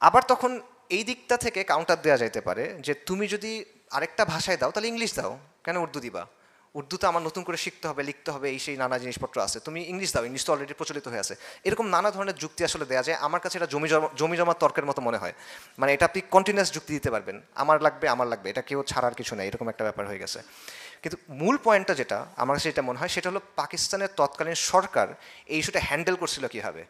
আবার তখন এই দিকটা থেকে কাউন্টার দেওয়া যাইতে পারে যে তুমি যদি আরেকটা ভাষায় দাও তাহলে ইংলিশ দাও, কেন উর্দু দিবা, উর্দু তো আমার নতুন করে শিখতে হবে, লিখতে হবে, এই সেই নানা জিনিসপত্র আছে, তুমি ইংলিশ দাও, ইংলিশ তো অলরেডি প্রচলিত হয়ে আছে। এরকম নানা ধরনের যুক্তি আসলে দেওয়া যায়। আমার কাছে এটা জমি জমা তর্কের মতো মনে হয়, মানে এটা আপনি কন্টিনিউয়াস যুক্তি দিতে পারবেন, আমার লাগবে, এটা কেউ ছাড়ার কিছু নেই, এরকম একটা ব্যাপার হয়ে গেছে। কিন্তু মূল পয়েন্টটা যেটা আমার কাছে যেটা মনে হয় সেটা হলো পাকিস্তানের তৎকালীন সরকার এই ইস্যুটা হ্যান্ডেল করছিল কীভাবে।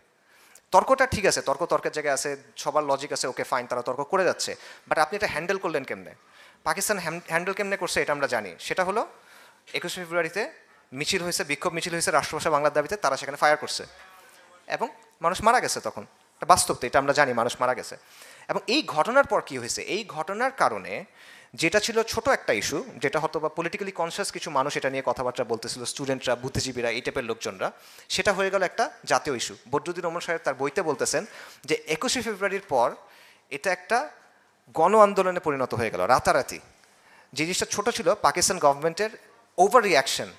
তর্কটা ঠিক আছে, তর্কের জায়গায় আছে, সবার লজিক আছে, ওকে ফাইন, তারা তর্ক করে যাচ্ছে, বাট আপনি এটা হ্যান্ডেল করলেন কেমনে? পাকিস্তান হ্যান্ডেল কেমনে করছে এটা আমরা জানি। সেটা হলো 21 ফেব্রুয়ারিতে মিছিল হয়েছে, বিক্ষোভ মিছিল হয়েছে রাষ্ট্রভাষা বাংলার দাবিতে, তারা সেখানে ফায়ার করছে এবং মানুষ মারা গেছে। তখন এটা বাস্তব, তো এটা আমরা জানি, মানুষ মারা গেছে। এবং এই ঘটনার পর কী হয়েছে, এই ঘটনার কারণে যেটা ছিল ছোট একটা ইস্যু, যেটা হয়তো বা পলিটিক্যালি কনসিয়াস কিছু মানুষ এটা নিয়ে কথাবার্তা বলতেছিল, স্টুডেন্টরা, বুদ্ধিজীবীরা, এই টাইপের লোকজনরা, সেটা হয়ে গেল একটা জাতীয় ইস্যু। বদরুদ্দিন ওমর সাহেব তার বইতে বলতেছেন যে 21 ফেব্রুয়ারির পর এটা একটা গণ আন্দোলনে পরিণত হয়ে গেল রাতারাতি। যে জিনিসটা ছোট ছিল, পাকিস্তান গভর্নমেন্টের ওভার রিয়াকশন,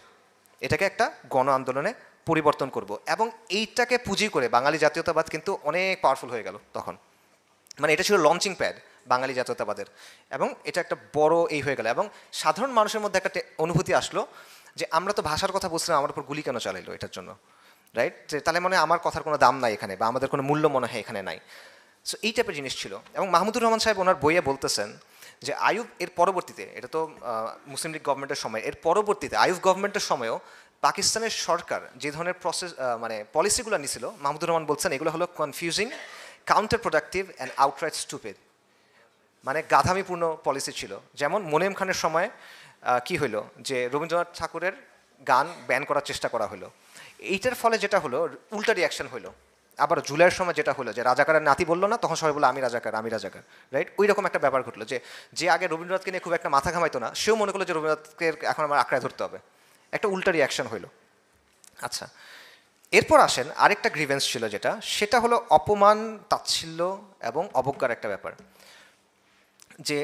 এটাকে একটা গণ আন্দোলনে পরিবর্তন করব, এবং এইটাকে পুঁজি করে বাঙালি জাতীয়তাবাদ কিন্তু অনেক পাওয়ারফুল হয়ে গেল তখন। মানে এটা ছিল লঞ্চিং প্যাড বাঙালি জাতীয়তাবাদের, এবং এটা একটা বড় এই হয়ে গেল, এবং সাধারণ মানুষের মধ্যে একটা অনুভূতি আসলো যে আমরা তো ভাষার কথা বলছিলাম, আমার উপর গুলি কেন চালাইলো এটার জন্য, রাইট? যে তাহলে মানে আমার কথার কোনো দাম নাই এখানে, বা আমাদের কোনো মূল্য মনে হয় এখানে নাই। সো এই টাইপের জিনিস ছিল। এবং মাহমুদুর রহমান সাহেব ওনার বইয়ে বলতেছেন যে আইয়ুব এর পরবর্তীতে, এটা তো মুসলিম লীগ গভর্নমেন্টের সময়, এর পরবর্তীতে আইয়ুব গভর্নমেন্টের সময়ও পাকিস্তানের সরকার যে ধরনের মানে পলিসিগুলো নিছিল, মাহমুদুর রহমান বলছেন এগুলো হলো confusing, counter productive and outright stupid, মানে গাধামিপূর্ণ পলিসি ছিল। যেমন মোনেম খানের সময় কি হইলো যে রবীন্দ্রনাথ ঠাকুরের গান ব্যান করার চেষ্টা করা হলো, এইটার ফলে যেটা হলো উল্টা রিয়াকশন হলো। আবার জুলাইয়ের সময় যেটা হলো যে রাজাকারের নাতি বললো না, তখন সবাই বললো আমি রাজাকার, রাইট? ওই রকম একটা ব্যাপার ঘটলো যে আগে রবীন্দ্রনাথকে নিয়ে খুব একটা মাথা ঘামাইতো না, সেও মনে করলো যে রবীন্দ্রনাথকে এখন আমার আঁকড়ায় ধরতে হবে, একটা উল্টা রিয়াকশন হইলো। আচ্ছা, এরপর আসেন আরেকটা গ্রিভেন্স ছিল, সেটা হলো অপমান, তাচ্ছিল্য এবং অবজ্ঞার একটা ব্যাপার। যে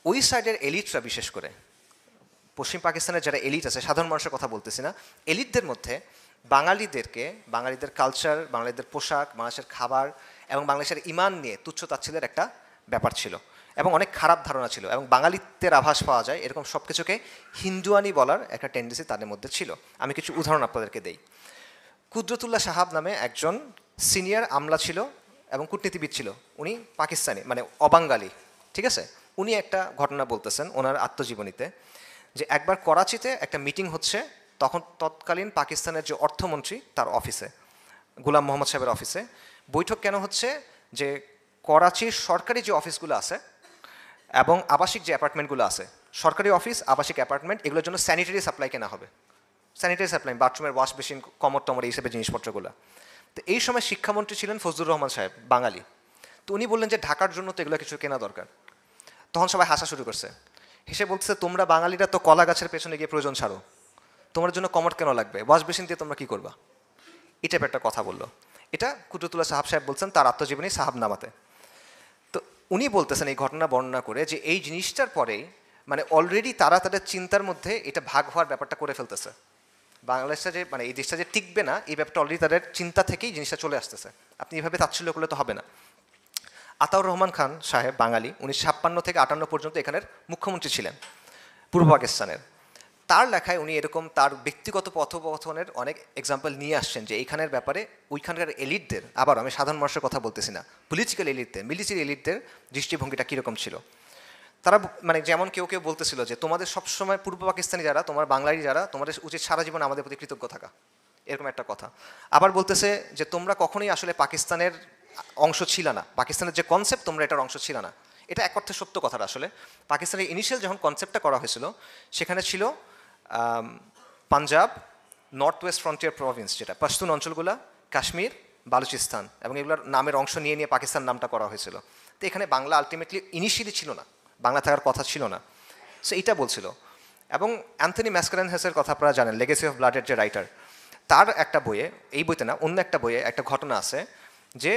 ওই সাইডের এলিটরা, বিশেষ করে পশ্চিম পাকিস্তানের যারা এলিট আছে, সাধারণ মানুষের কথা বলতেছি না, এলিটদের মধ্যে বাঙালিদের কালচার, বাঙালিদের পোশাক, বাংলাদেশের খাবার এবং বাংলাদেশের ইমান নিয়ে তুচ্ছ তাচ্ছিল্যের একটা ব্যাপার ছিল, এবং অনেক খারাপ ধারণা ছিল, এবং বাঙালিত্বের আভাস পাওয়া যায় এরকম সব কিছুকে হিন্দুয়ানি বলার একটা টেন্ডেন্সি তাদের মধ্যে ছিল। আমি কিছু উদাহরণ আপনাদেরকে দেই। কুদরতুল্লাহ সাহাব নামে একজন সিনিয়র আমলা ছিল এবং কূটনীতিবিদ ছিল, উনি পাকিস্তানি, মানে অবাঙ্গালি, ঠিক আছে? উনি একটা ঘটনা বলতেছেন ওনার আত্মজীবনীতে, যে একবার করাচিতে একটা মিটিং হচ্ছে, তখন তৎকালীন পাকিস্তানের যে অর্থমন্ত্রী তার অফিসে, গোলাম মোহাম্মদ সাহেবের অফিসে বৈঠক কেন হচ্ছে, যে করাচির সরকারি যে অফিসগুলো আছে এবং আবাসিক যে অ্যাপার্টমেন্টগুলো আছে, সরকারি অফিস, আবাসিক অ্যাপার্টমেন্ট, এগুলোর জন্য স্যানিটারি সাপ্লাই কেনা হবে, স্যানিটারি সাপ্লাই, বাথরুমের ওয়াশ বেসিন, কমর টমর, এই হিসেবে জিনিসপত্রগুলো। তো এই সময় শিক্ষামন্ত্রী ছিলেন ফজলুর রহমান সাহেব, বাঙালি। তো উনি বললেন যে ঢাকার জন্য তো এগুলো কিছু কেনা দরকার। তখন সবাই হাসা শুরু করছে, হেসে বলতেছে তোমরা বাঙালিরা তো কলা গাছের পেছনে গিয়ে প্রয়োজন ছাড়ো, তোমার জন্য কমর কেন লাগবে, ওয়াশ বেসিন দিয়ে তোমরা কী করবা, এই টাইপের একটা কথা বললো। এটা কুদরতুল্লাহ সাহেব বলছেন তার আত্মজীবনী সাহাবনামাতে। তো উনি বলতেছেন এই ঘটনা বর্ণনা করে যে এই জিনিসটার পরেই মানে অলরেডি তারা তাদের চিন্তার মধ্যে এটা ভাগ হওয়ার ব্যাপারটা করে ফেলতেছে। বাংলাদেশটা যে মানে এই দেশটা যে টিকবে না, এই ব্যাপারটা অলরেডি তাদের চিন্তা থেকেই জিনিসটা চলে আসতেছে। আপনি এভাবে তাচ্ছিল্য করলে তো হবে না। আতাউর রহমান খান সাহেব, বাঙালি, 1956 থেকে 58 পর্যন্ত এখানের মুখ্যমন্ত্রী ছিলেন পূর্ব পাকিস্তানের। তার লেখায় উনি এরকম তার ব্যক্তিগত পথোপথনের অনেক এক্সাম্পল নিয়ে আসছেন যে এইখানের ব্যাপারে ওইখানকার এলিটদের, আবার আমি সাধারণ মানুষের কথা বলতেছি না, পলিটিক্যাল এলিটদের, মিলিটারি এলিটদের দৃষ্টিভঙ্গিটা কীরকম ছিল। তারা মানে যেমন কেউ কেউ বলতেছিল যে তোমাদের সবসময় পূর্ব পাকিস্তানি যারা, তোমার বাঙালি যারা, তোমাদের উচিত সারা জীবন আমাদের প্রতি কৃতজ্ঞ থাকা, এরকম একটা কথা। আবার বলতেছে যে তোমরা কখনোই আসলে পাকিস্তানের অংশ ছিল না, পাকিস্তানের যে কনসেপ্ট তোমরা এটার অংশ ছিল না। এটা এক অর্থে সত্য কথা। আসলে পাকিস্তানের ইনিশিয়াল যখন কনসেপ্টটা করা হয়েছিল সেখানে ছিল Punjab, north West frontier Province, যেটা পশতুন অঞ্চলগুলো, কাশ্মীর, বালুচিস্তান এবং এগুলোর নামের অংশ নিয়ে নিয়ে পাকিস্তান নামটা করা হয়েছিল। তো এখানে বাংলা আলটিমেটলি ইনিশিয়ালি ছিল না, বাংলা থাকার কথা ছিল না। সো এইটা বলছিল। এবং অ্যান্থনি ম্যাসকারেনহাসের কথা আপনারা জানেন, লেগেসি অফ ব্লাডের যে রাইটার, তার একটা বইয়ে, এই বইতে না অন্য একটা বইয়ে একটা ঘটনা আছে যে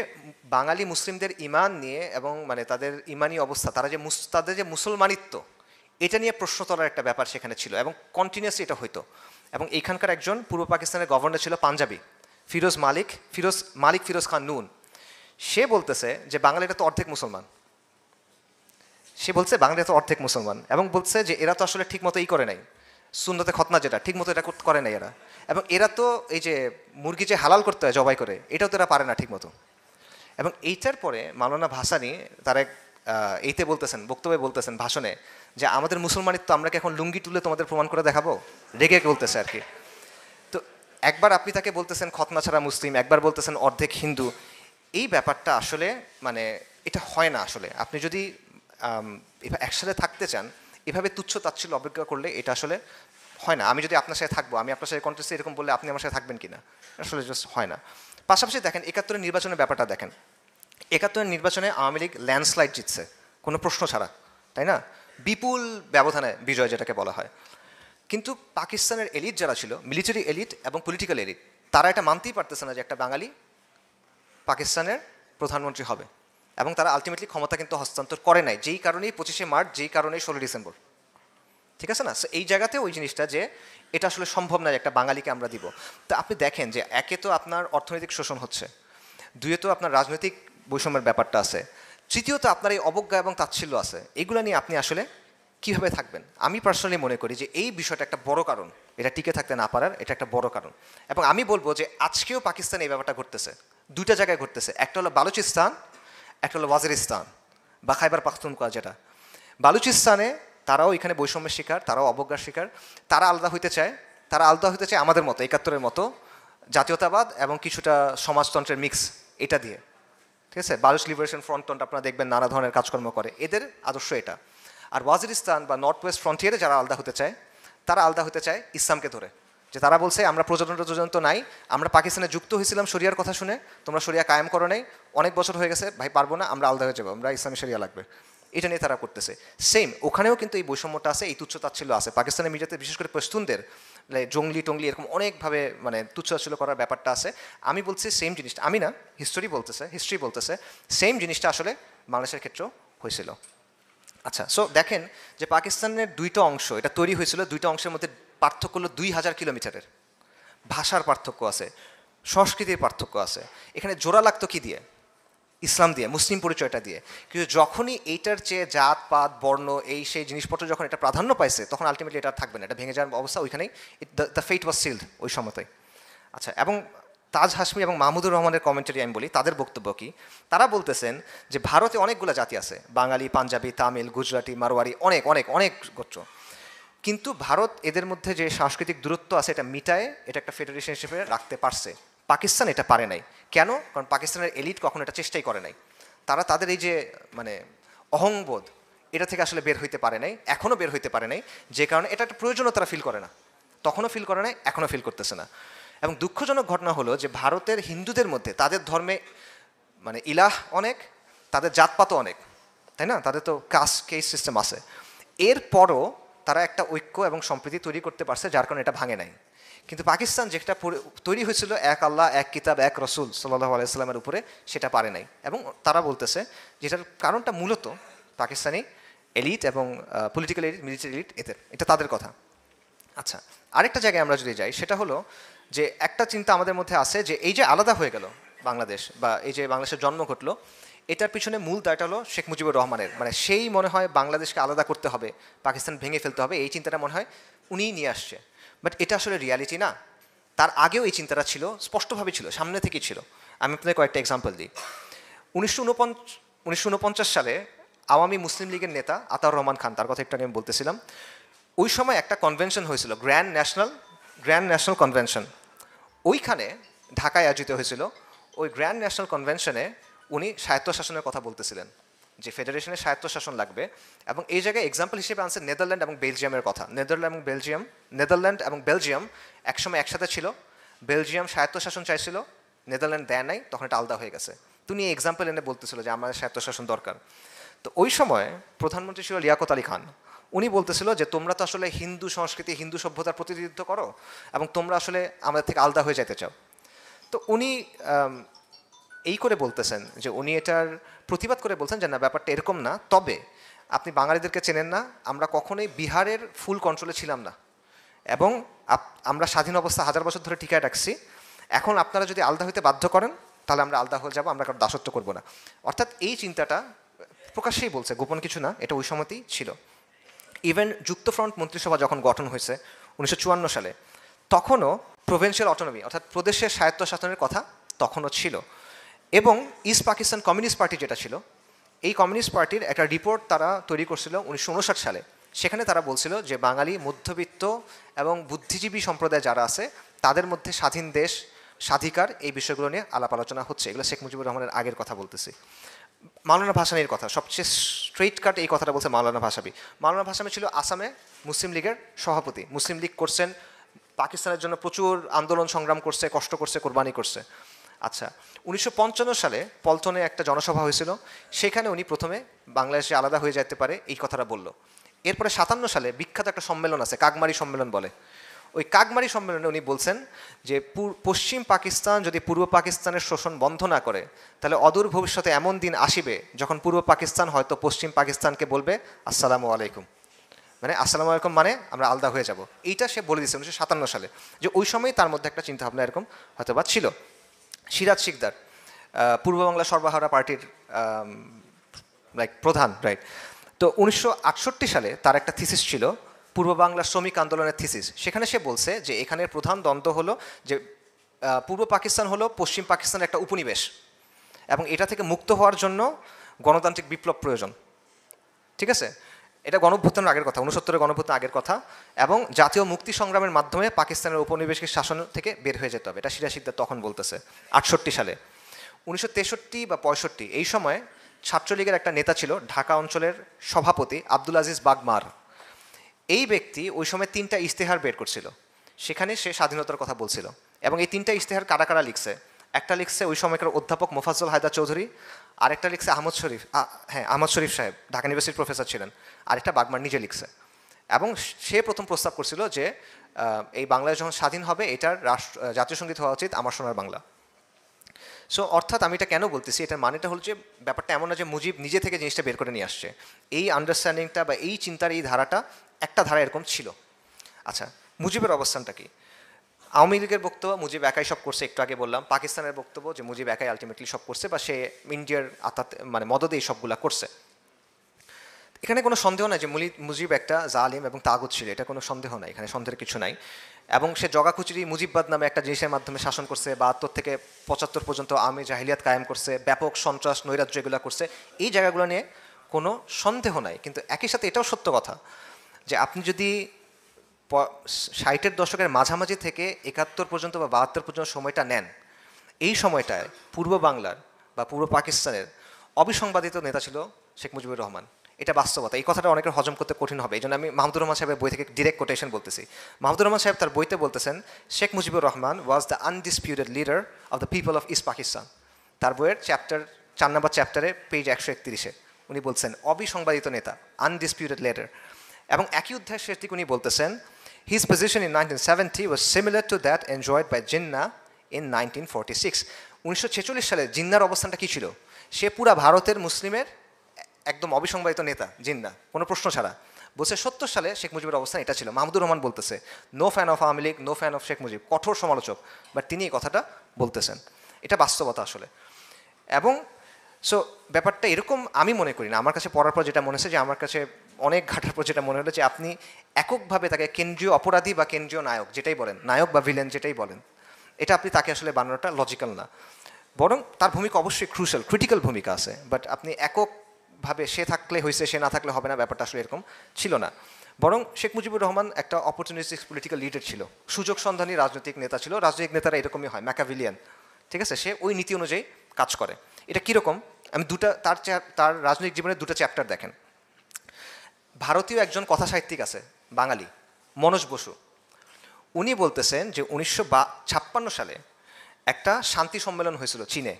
বাঙালি মুসলিমদের ইমান নিয়ে এবং মানে তাদের ইমানি অবস্থা, তাদের যে মুসলমানিত্ব, এটা নিয়ে প্রশ্ন তোলার একটা ব্যাপার সেখানে ছিল এবং কন্টিনিউয়াসলি এটা হইতো। এবং এইখানকার একজন পূর্ব পাকিস্তানের গভর্নর ছিল পাঞ্জাবি, ফিরোজ খান নুন। সে বলতেছে যে বাঙালিরা তো অর্ধেক মুসলমান, বাঙালিরা তো অর্ধেক মুসলমান, এবং বলছে যে এরা তো আসলে ঠিক মতো করে নাই, সুন্নতে খতনা যেটা ঠিক মতো এটা করে নাই এরা, এবং এরা তো এই যে মুরগি যে হালাল করতে হয় জবাই করে, এটাও তো এরা পারে না ঠিক মতো। এবং এইটার পরে মাওলানা ভাসানী তার এক এইতে বলতেছেন, বক্তব্যে বলতেছেন, ভাষণে, যে আমাদের মুসলমানিত্ব আমরা কি এখন লুঙ্গি তুলে তোমাদের প্রমাণ করে দেখাবো, রেগে বলতেছে আর কি। তো একবার আপনি তাকে বলতেছেন খতনা ছাড়া মুসলিম, একবার বলতেছেন অর্ধেক হিন্দু। এই ব্যাপারটা আসলে মানে এটা হয় না আসলে। আপনি যদি একসাথে থাকতে চান, এভাবে তুচ্ছ তাচ্ছিল্য অবজ্ঞা করলে এটা আসলে হয় না। আমি যদি আপনার সাথে থাকবো, আমি আপনার সাথে কন্টেস্টে এরকম বললে আপনি আমার সাথে থাকবেন কিনা, আসলে জাস্ট হয় না। পাশাপাশি দেখেন ৭১-এর নির্বাচনের ব্যাপারটা দেখেন। ৭১-এর নির্বাচনে আওয়ামী লীগ ল্যান্ডস্লাইড জিতছে কোনো প্রশ্ন ছাড়া, তাই না? বিপুল ব্যবধানে বিজয় যেটাকে বলা হয়। কিন্তু পাকিস্তানের এলিট যারা ছিল, মিলিটারি এলিট এবং পলিটিক্যাল এলিট, তারা এটা মানতেই পারতেছে না যে একটা বাঙালি পাকিস্তানের প্রধানমন্ত্রী হবে, এবং তারা আলটিমেটলি ক্ষমতা কিন্তু হস্তান্তর করে নাই, যেই কারণেই ২৫শে মার্চ, যেই কারণেই ১৬ ডিসেম্বর। ঠিক আছে না? সো এই জায়গাতে ওই জিনিসটা যে এটা আসলে সম্ভব নয় একটা বাঙালিকে আমরা দিব। তো আপনি দেখেন যে একে তো আপনার অর্থনৈতিক শোষণ হচ্ছে, দুয়ে তো আপনার রাজনৈতিক বৈষম্যের ব্যাপারটা আছে, তৃতীয়ত আপনার এই অবজ্ঞা এবং তাচ্ছিল্য আছে। এগুলো নিয়ে আপনি আসলে কীভাবে থাকবেন? আমি পার্সোনালি মনে করি যে এই বিষয়টা একটা বড় কারণ, এটা টিকে থাকতে না পারার, এটা একটা বড় কারণ। এবং আমি বলবো যে আজকেও পাকিস্তানে এই ব্যাপারটা ঘটতেছে, দুইটা জায়গায় ঘটতেছে। একটা হলো বালুচিস্তান, একটা হলো ওয়াজিরিস্তান বা খাইবার পাখতুনখোয়া যেটা। বালুচিস্তানে তারাও এখানে বৈষম্যের শিকার, তারাও অবজ্ঞার শিকার। তারা আলাদা হইতে চায়, আমাদের মতো ৭১-এর মতো জাতীয়তাবাদ এবং কিছুটা সমাজতন্ত্রের মিক্স এটা দিয়ে। ঠিক আছে? বালুচ লিবারেশন ফ্রন্ট আপনারা দেখবেন নানা ধরনের কাজকর্ম করে, এদের আদর্শ এটা। আর ওয়াজিরিস্তান বা নর্থ ওয়েস্ট ফ্রন্টিয়ারে যারা আলাদা হতে চায়, তারা আলাদা হতে চায় ইসলামকে ধরে, যে তারা বলছে আমরা প্রযোজন তো নাই, আমরা পাকিস্তানে যুক্ত হয়েছিলাম শরিয়ার কথা শুনে, তোমরা শরিয়া কায়েম করো নাই, অনেক বছর হয়ে গেছে ভাই, পারবো না, আমরা আলাদা হয়ে যাবো, আমরা ইসলামী শরিয়া লাগবে। এটা নিয়ে তারা করতেছে। সেম ওখানেও কিন্তু এই বৈষম্যটা আছে, এই তুচ্ছ তাচ্ছিল্য আছে। পাকিস্তানের মিডিয়াতে বিশেষ করে পশতুনদের জঙ্গলি টঙ্গলি এরকম অনেকভাবে মানে তুচ্ছ তাচ্ছিল্য করার ব্যাপারটা আছে। আমি বলছি সেম জিনিসটা, আমি না, হিস্ট্রি বলতেছে সেম জিনিসটা আসলে বাংলাদেশের ক্ষেত্রেও হয়েছিল। আচ্ছা, সো দেখেন যে পাকিস্তানের দুইটা অংশ, এটা তৈরি হয়েছিল, দুইটা অংশের মধ্যে পার্থক্য হলো ২০০০ কিলোমিটারের। ভাষার পার্থক্য আছে, সংস্কৃতির পার্থক্য আছে। এখানে জোড়া লাগতো কী দিয়ে? ইসলাম দিয়ে, মুসলিম পরিচয়টা দিয়ে। কিন্তু যখনই এইটার চেয়ে জাত পাত বর্ণ এই সেই জিনিসপত্র যখন এটা প্রাধান্য পাইছে, তখন আলটিমেটলি এটা থাকবে না, এটা ভেঙে যাওয়ার অবস্থা ওইখানেই, দ্য ফেট ওয়াজ সিলড ওই সময়তেই। আচ্ছা, এবং তাজ হাশমি এবং মাহমুদুর রহমানের কমেন্টারি আমি বলি, তাদের বক্তব্য কি? তারা বলতেছেন যে ভারতে অনেকগুলো জাতি আছে, বাঙালি, পাঞ্জাবি, তামিল, গুজরাটি, মারোয়ারি, অনেক অনেক অনেক গোত্র। কিন্তু ভারত এদের মধ্যে যে সাংস্কৃতিক দূরত্ব আছে এটা মিটায়, এটা একটা ফেডারেশন হিসেবে রাখতে পারছে। পাকিস্তান এটা পারে নাই। কেন? কারণ পাকিস্তানের এলিট কখনো এটা চেষ্টাই করে নাই। তারা তাদের এই যে মানে অহংবোধ, এটা থেকে আসলে বের হইতে পারে নাই, এখনও বের হইতে পারে নাই, যে কারণে এটা একটা প্রয়োজনও তারা ফিল করে না, তখনও ফিল করে নাই, এখনও ফিল করতেছে না। এবং দুঃখজনক ঘটনা হলো যে ভারতের হিন্দুদের মধ্যে তাদের ধর্মে মানে ইলাহ অনেক, তাদের জাতপাতও অনেক, তাই না? তাদের তো কাস্ট কেস সিস্টেম আছে। এরপরও তারা একটা ঐক্য এবং সম্প্রীতি তৈরি করতে পারছে, যার কারণে এটা ভাঙে নাই। কিন্তু পাকিস্তান যেটা তৈরি হয়েছিল এক আল্লাহ, এক কিতাব, এক রসুল সাল্লাল্লাহু আলাইহি সাল্লামের উপরে, সেটা পারে নাই। এবং তারা বলতেছে যেটার কারণটা মূলত পাকিস্তানি এলিট এবং পলিটিক্যাল এলিট, মিলিটারি এলিট, এটা তাদের কথা। আচ্ছা, আরেকটা জায়গায় আমরা যদি যাই, সেটা হলো যে একটা চিন্তা আমাদের মধ্যে আছে যে এই যে আলাদা হয়ে গেল বাংলাদেশ, বা এই যে বাংলাদেশের জন্ম ঘটলো, এটার পিছনে মূল দায়টা হলো শেখ মুজিবুর রহমানের। মানে সেই মনে হয় বাংলাদেশকে আলাদা করতে হবে, পাকিস্তান ভেঙে ফেলতে হবে, এই চিন্তাটা মনে হয় উনিই নিয়ে আসছে। বাট এটা আসলে রিয়ালিটি না। তার আগেও এই চিন্তাটা ছিল, স্পষ্টভাবে ছিল, সামনে থেকেই ছিল। আমি আপনাদের কয়েকটা এক্সাম্পল দিই। 1949 সালে আওয়ামী মুসলিম লীগের নেতা আতাউর রহমান খান, তার কথা একটু আগে আমি বলতেছিলাম, ওই সময় একটা কনভেনশন হয়েছিল, গ্র্যান্ড ন্যাশনাল কনভেনশন। ওইখানে ঢাকায় আয়োজিত হয়েছিল। ওই গ্র্যান্ড ন্যাশনাল কনভেনশনে উনি স্বায়ত্তশাসনের কথা বলতেছিলেন, যে ফেডারেশনের স্বায়ত্তশাসন লাগবে। এবং এই জায়গায় এক্সাম্পল হিসেবে আনছে নেদারল্যান্ড এবং বেলজিয়ামের কথা। নেদারল্যান্ড এবং বেলজিয়াম একসময় একসাথে ছিল। বেলজিয়াম স্বায়ত্তশাসন চাইছিল, নেদারল্যান্ড দেয় নাই, তখন এটা আলাদা হয়ে গেছে। তুমি এক্সাম্পল এনে বলতেছিল যে আমাদের স্বায়ত্তশাসন দরকার। তো ওই সময় প্রধানমন্ত্রী ছিল লিয়াকত আলী খান। উনি বলতেছিল যে তোমরা তো আসলে হিন্দু সংস্কৃতি, হিন্দু সভ্যতার প্রতিনিধিত্ব করো এবং তোমরা আসলে আমাদের থেকে আলাদা হয়ে যেতে চাও। তো উনি এই করে বলতেছেন যে উনি এটার প্রতিবাদ করে বলছেন যে না, ব্যাপারটা এরকম না, তবে আপনি বাঙালিদেরকে চেনেন না, আমরা কখনোই বিহারের ফুল কন্ট্রোলে ছিলাম না এবং আমরা স্বাধীন অবস্থা 1000 বছর ধরে টিকায় রাখছি। এখন আপনারা যদি আলাদা হইতে বাধ্য করেন তাহলে আমরা আলাদা হয়ে যাবো, আমরা কারো দাসত্ব করবো না। অর্থাৎ এই চিন্তাটা প্রকাশ্যেই বলছে, গোপন কিছু না, এটা ওই সময়তেই ছিল। ইভেন যুক্তফ্রন্ট মন্ত্রিসভা যখন গঠন হয়েছে 1954 সালে, তখনও প্রভিন্সিয়াল অটোনমি অর্থাৎ প্রদেশের স্বায়ত্তশাসনের কথা তখনও ছিল। এবং ইস্ট পাকিস্তান কমিউনিস্ট পার্টি যেটা ছিল, এই কমিউনিস্ট পার্টির একটা রিপোর্ট তারা তৈরি করছিল 1959 সালে। সেখানে তারা বলছিল যে বাঙালি মধ্যবিত্ত এবং বুদ্ধিজীবী সম্প্রদায় যারা আছে তাদের মধ্যে স্বাধীন দেশ, স্বাধিকার, এই বিষয়গুলো নিয়ে আলাপ আলোচনা হচ্ছে। এগুলো শেখ মুজিবুর রহমানের আগের কথা বলতেছি। মাওলানা ভাসানীর কথা, সবচেয়ে স্ট্রেইট কাট এই কথাটা বলছে মাওলানা ভাসানী। মাওলানা ভাসানী ছিল আসামে মুসলিম লীগের সভাপতি, মুসলিম লীগ করছেন, পাকিস্তানের জন্য প্রচুর আন্দোলন সংগ্রাম করছে, কষ্ট করছে, কোরবানি করছে। আচ্ছা, 1955 সালে পল্টনে একটা জনসভা হয়েছিল, সেখানে উনি প্রথমে বাংলাদেশে আলাদা হয়ে যেতে পারে এই কথাটা বলল। এরপরে 57 সালে বিখ্যাত একটা সম্মেলন আছে, কাকমারি সম্মেলন বলে। ওই কাকমারি সম্মেলনে উনি বলছেন যে পশ্চিম পাকিস্তান যদি পূর্ব পাকিস্তানের শোষণ বন্ধ না করে তাহলে অদূর ভবিষ্যতে এমন দিন আসিবে যখন পূর্ব পাকিস্তান হয়তো পশ্চিম পাকিস্তানকে বলবে আসসালামু আলাইকুম, মানে আসসালামু আলাইকুম মানে আমরা আলাদা হয়ে যাব। এইটা সে বলে দিয়েছে 1957 সালে, যে ওই সময়ই তার মধ্যে একটা চিন্তাভাবনা এরকম হয়তো বা ছিল। সিরাজ শিকদার পূর্ব বাংলা সর্বহারা পার্টির প্রধান, রাইট। তো 1968 সালে তার একটা থিসিস ছিল, পূর্ব বাংলা শ্রমিক আন্দোলনের থিসিস। সেখানে সে বলছে যে এখানের প্রধান দ্বন্দ্ব হলো যে পূর্ব পাকিস্তান হলো পশ্চিম পাকিস্তানের একটা উপনিবেশ এবং এটা থেকে মুক্ত হওয়ার জন্য গণতান্ত্রিক বিপ্লব প্রয়োজন। ঠিক আছে, এটা গণঅভ্যুত্থানের আগের কথা, 69-এর গণঅভ্যুত্থানের আগের কথা, এবং জাতীয় মুক্তি সংগ্রামের মাধ্যমে পাকিস্তানের উপনিবেশিক শাসন থেকে বের হয়ে যেতে হবে, এটা সিরাজ শিকদার তখন বলতেছে 68 সালে। 1963 বা 65 এই সময় ছাত্রলীগের একটা নেতা ছিল, ঢাকা অঞ্চলের সভাপতি আব্দুল আজিজ বাগমার। এই ব্যক্তি ওই সময় 3টা ইশতেহার বের করছিল, সেখানে সে স্বাধীনতার কথা বলছিল। এবং এই 3টা ইশতেহার কারা কারা লিখছে, একটা লিখছে ওই সময়কার অধ্যাপক মোফাজ্জল হায়দার চৌধুরী, আরেকটা লিখছে আহমদ শরীফ, হ্যাঁ আহমদ শরীফ সাহেব ঢাকা ইউনিভার্সিটির প্রফেসর ছিলেন, আরেকটা বাগমার নিজে লিখছে। এবং সে প্রথম প্রস্তাব করছিল যে এই বাংলাদেশ যখন স্বাধীন হবে এটার জাতীয় সঙ্গীত হওয়া উচিত আমার সোনার বাংলা। সো অর্থাৎ আমি এটা কেন বলতেছি, এটার মানেটা হলো যে ব্যাপারটা এমন না যে মুজিব নিজে থেকে জিনিসটা বের করে নিয়ে আসছে, এই আন্ডারস্ট্যান্ডিংটা বা এই চিন্তার এই ধারাটা একটা ধারা এরকম ছিল। আচ্ছা, মুজিবের অবস্থানটা কি? আওয়ামী লীগের বক্তব্য মুজিব একাই সব করছে, একটু আগে বললাম। পাকিস্তানের বক্তব্য যে মুজিব একাই আলটিমেটলি সব করছে বা সে ইন্ডিয়ার মানে মদদে এই সবগুলা করছে। এখানে কোনো সন্দেহ নাই যে মুজিব একটা জালিম এবং তাগুত ছিল, এটা কোনো সন্দেহ নাই, এখানে সন্দেহের কিছু নাই। এবং সে জগাখুচুরি মুজিববাদ নামে একটা জিনিসের মাধ্যমে শাসন করছে, 72 থেকে 75 পর্যন্ত আওয়ামী জাহিলিয়াত কায়েম করছে, ব্যাপক সন্ত্রাস নৈরাজ্য এগুলো করছে, এই জায়গাগুলো নিয়ে কোনো সন্দেহ নাই। কিন্তু একই সাথে এটাও সত্য কথা যে আপনি যদি 60-এর দশকের মাঝামাঝি থেকে 71 পর্যন্ত বা 72 পর্যন্ত সময়টা নেন, এই সময়টায় পূর্ব বাংলার বা পূর্ব পাকিস্তানের অবিসংবাদিত নেতা ছিল শেখ মুজিবুর রহমান। এটা বাস্তবতা, এই কথাটা অনেকের হজম করতে কঠিন হবে, এই জন্য আমি মাহমুদুর রহমান সাহেবের বই থেকে ডিরেক্ট কোটেশন বলতেছি। মাহমুদুর রহমান সাহেব তার বইতে বলতেছেন Sheikh Mujibur Rahman was the undisputed leader of the people of east Pakistan. তার বইয়ের চ্যাপ্টার 4 নম্বর চ্যাপ্টারে পেজ 131-এ উনি বলছেন অবিসংবাদিত নেতা, আনডিসপিউটেড লিডার। এবং একই অধ্যায়ের শেষ দিকে উনি বলতেছেন his position in 1970 was similar to that enjoyed by Jinnah in 1946. 1946 সালে জিন্নার অবস্থানটা কী ছিল? সে পুরা ভারতের মুসলিমের একদম অবিসংবাদিত নেতা জিন্নাহ, কোনো প্রশ্ন ছাড়া। বলছে 70 সালে শেখ মুজিবের অবস্থান এটা ছিল। মাহমুদুর রহমান বলতেছে no fan of Awami League, no fan of Sheikh Mujib, কঠোর সমালোচক, বাট তিনি এই কথাটা বলতেছেন, এটা বাস্তবতা আসলে। এবং সো ব্যাপারটা এরকম আমি মনে করি না, আমার কাছে পড়ার পর যেটা মনে হচ্ছে যে আমার কাছে অনেক ঘাটার পর যেটা মনে হলো যে আপনি এককভাবে তাকে কেন্দ্রীয় অপরাধী বা কেন্দ্রীয় নায়ক যেটাই বলেন, নায়ক বা ভিলেন যেটাই বলেন, এটা আপনি তাকে আসলে বানানোটা লজিক্যাল না। বরং তার ভূমিকা অবশ্যই ক্রুশাল, ক্রিটিক্যাল ভূমিকা আছে, বাট আপনি এককভাবে সে থাকলে হয়েছে সে না থাকলে হবে না, ব্যাপারটা আসলে এরকম ছিল না। বরং শেখ মুজিবুর রহমান একটা অপরচুনিস্টিক পলিটিক্যাল লিডার ছিল, সুযোগ সন্ধানী রাজনৈতিক নেতা ছিল। রাজনৈতিক নেতারা এরকমই হয়, ম্যাকাভিলিয়ান, ঠিক আছে, সে ওই নীতি অনুযায়ী কাজ করে। এটা কীরকম, আমি তার রাজনৈতিক জীবনের 2টা চ্যাপ্টার দেখেন। ভারতীয় একজন কথা সাহিত্যিক আছে বাঙালি, মনোজ বসু, উনি বলতেছেন যে 1956 সালে একটা শান্তি সম্মেলন হয়েছিল চীনে,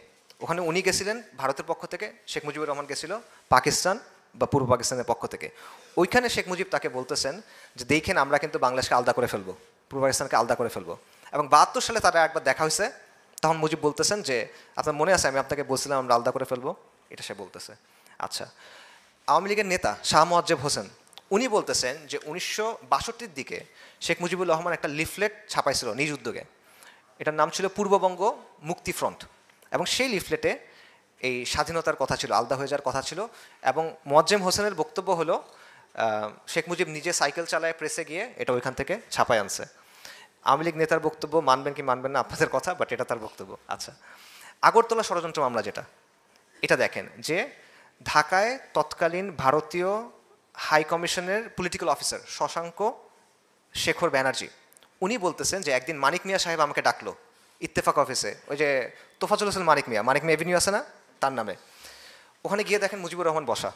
ওখানে উনি গেছিলেন ভারতের পক্ষ থেকে, শেখ মুজিবুর রহমান গেছিল পাকিস্তান বা পূর্ব পাকিস্তানের পক্ষ থেকে। ওইখানে শেখ মুজিব তাকে বলতেছেন যে দেখেন আমরা কিন্তু বাংলাদেশকে আলাদা করে ফেলবো, পূর্ব পাকিস্তানকে আলাদা করে ফেলবো। এবং 72 সালে তারা একবার দেখা হয়েছে, তখন মুজিব বলতেছেন যে আপনার মনে আছে আমি আপনাকে বলছিলাম আমরা আলাদা করে ফেলবো, এটা সে বলতেছে। আচ্ছা, আওয়ামী লীগের নেতা শাহ মোয়াজ্জেব হোসেন উনি বলতেছেন যে 1962 দিকে শেখ মুজিবুর রহমান একটা লিফলেট ছাপাইছিল নিজ উদ্যোগে, এটার নাম ছিল পূর্ববঙ্গ মুক্তি ফ্রন্ট, এবং সেই লিফলেটে এই স্বাধীনতার কথা ছিল, আলাদা হয়ে যাওয়ার কথা ছিল। এবং মোয়াজ্জেম হোসেনের বক্তব্য হলো শেখ মুজিব নিজে সাইকেল চালায় প্রেসে গিয়ে এটা ওইখান থেকে ছাপায় আনছে। আওয়ামী লীগ নেতার বক্তব্য মানবেন কি মানবেন না আপনাদের কথা, বাট এটা তার বক্তব্য। আচ্ছা, আগরতলা ষড়যন্ত্র মামলা যেটা, এটা দেখেন যে ঢাকায় তৎকালীন ভারতীয় হাই কমিশনের পলিটিক্যাল অফিসার শশাঙ্ক শেখর ব্যানার্জি উনি বলতেছেন যে একদিন মানিক মিয়া সাহেব আমাকে ডাকলো ইত্তেফাক অফিসে, ওই যে তোফাজুল হোসেন মানিক মিয়া এভিনিউ আছে না তার নামে, ওখানে গিয়ে দেখেন মুজিবুর রহমান বসা।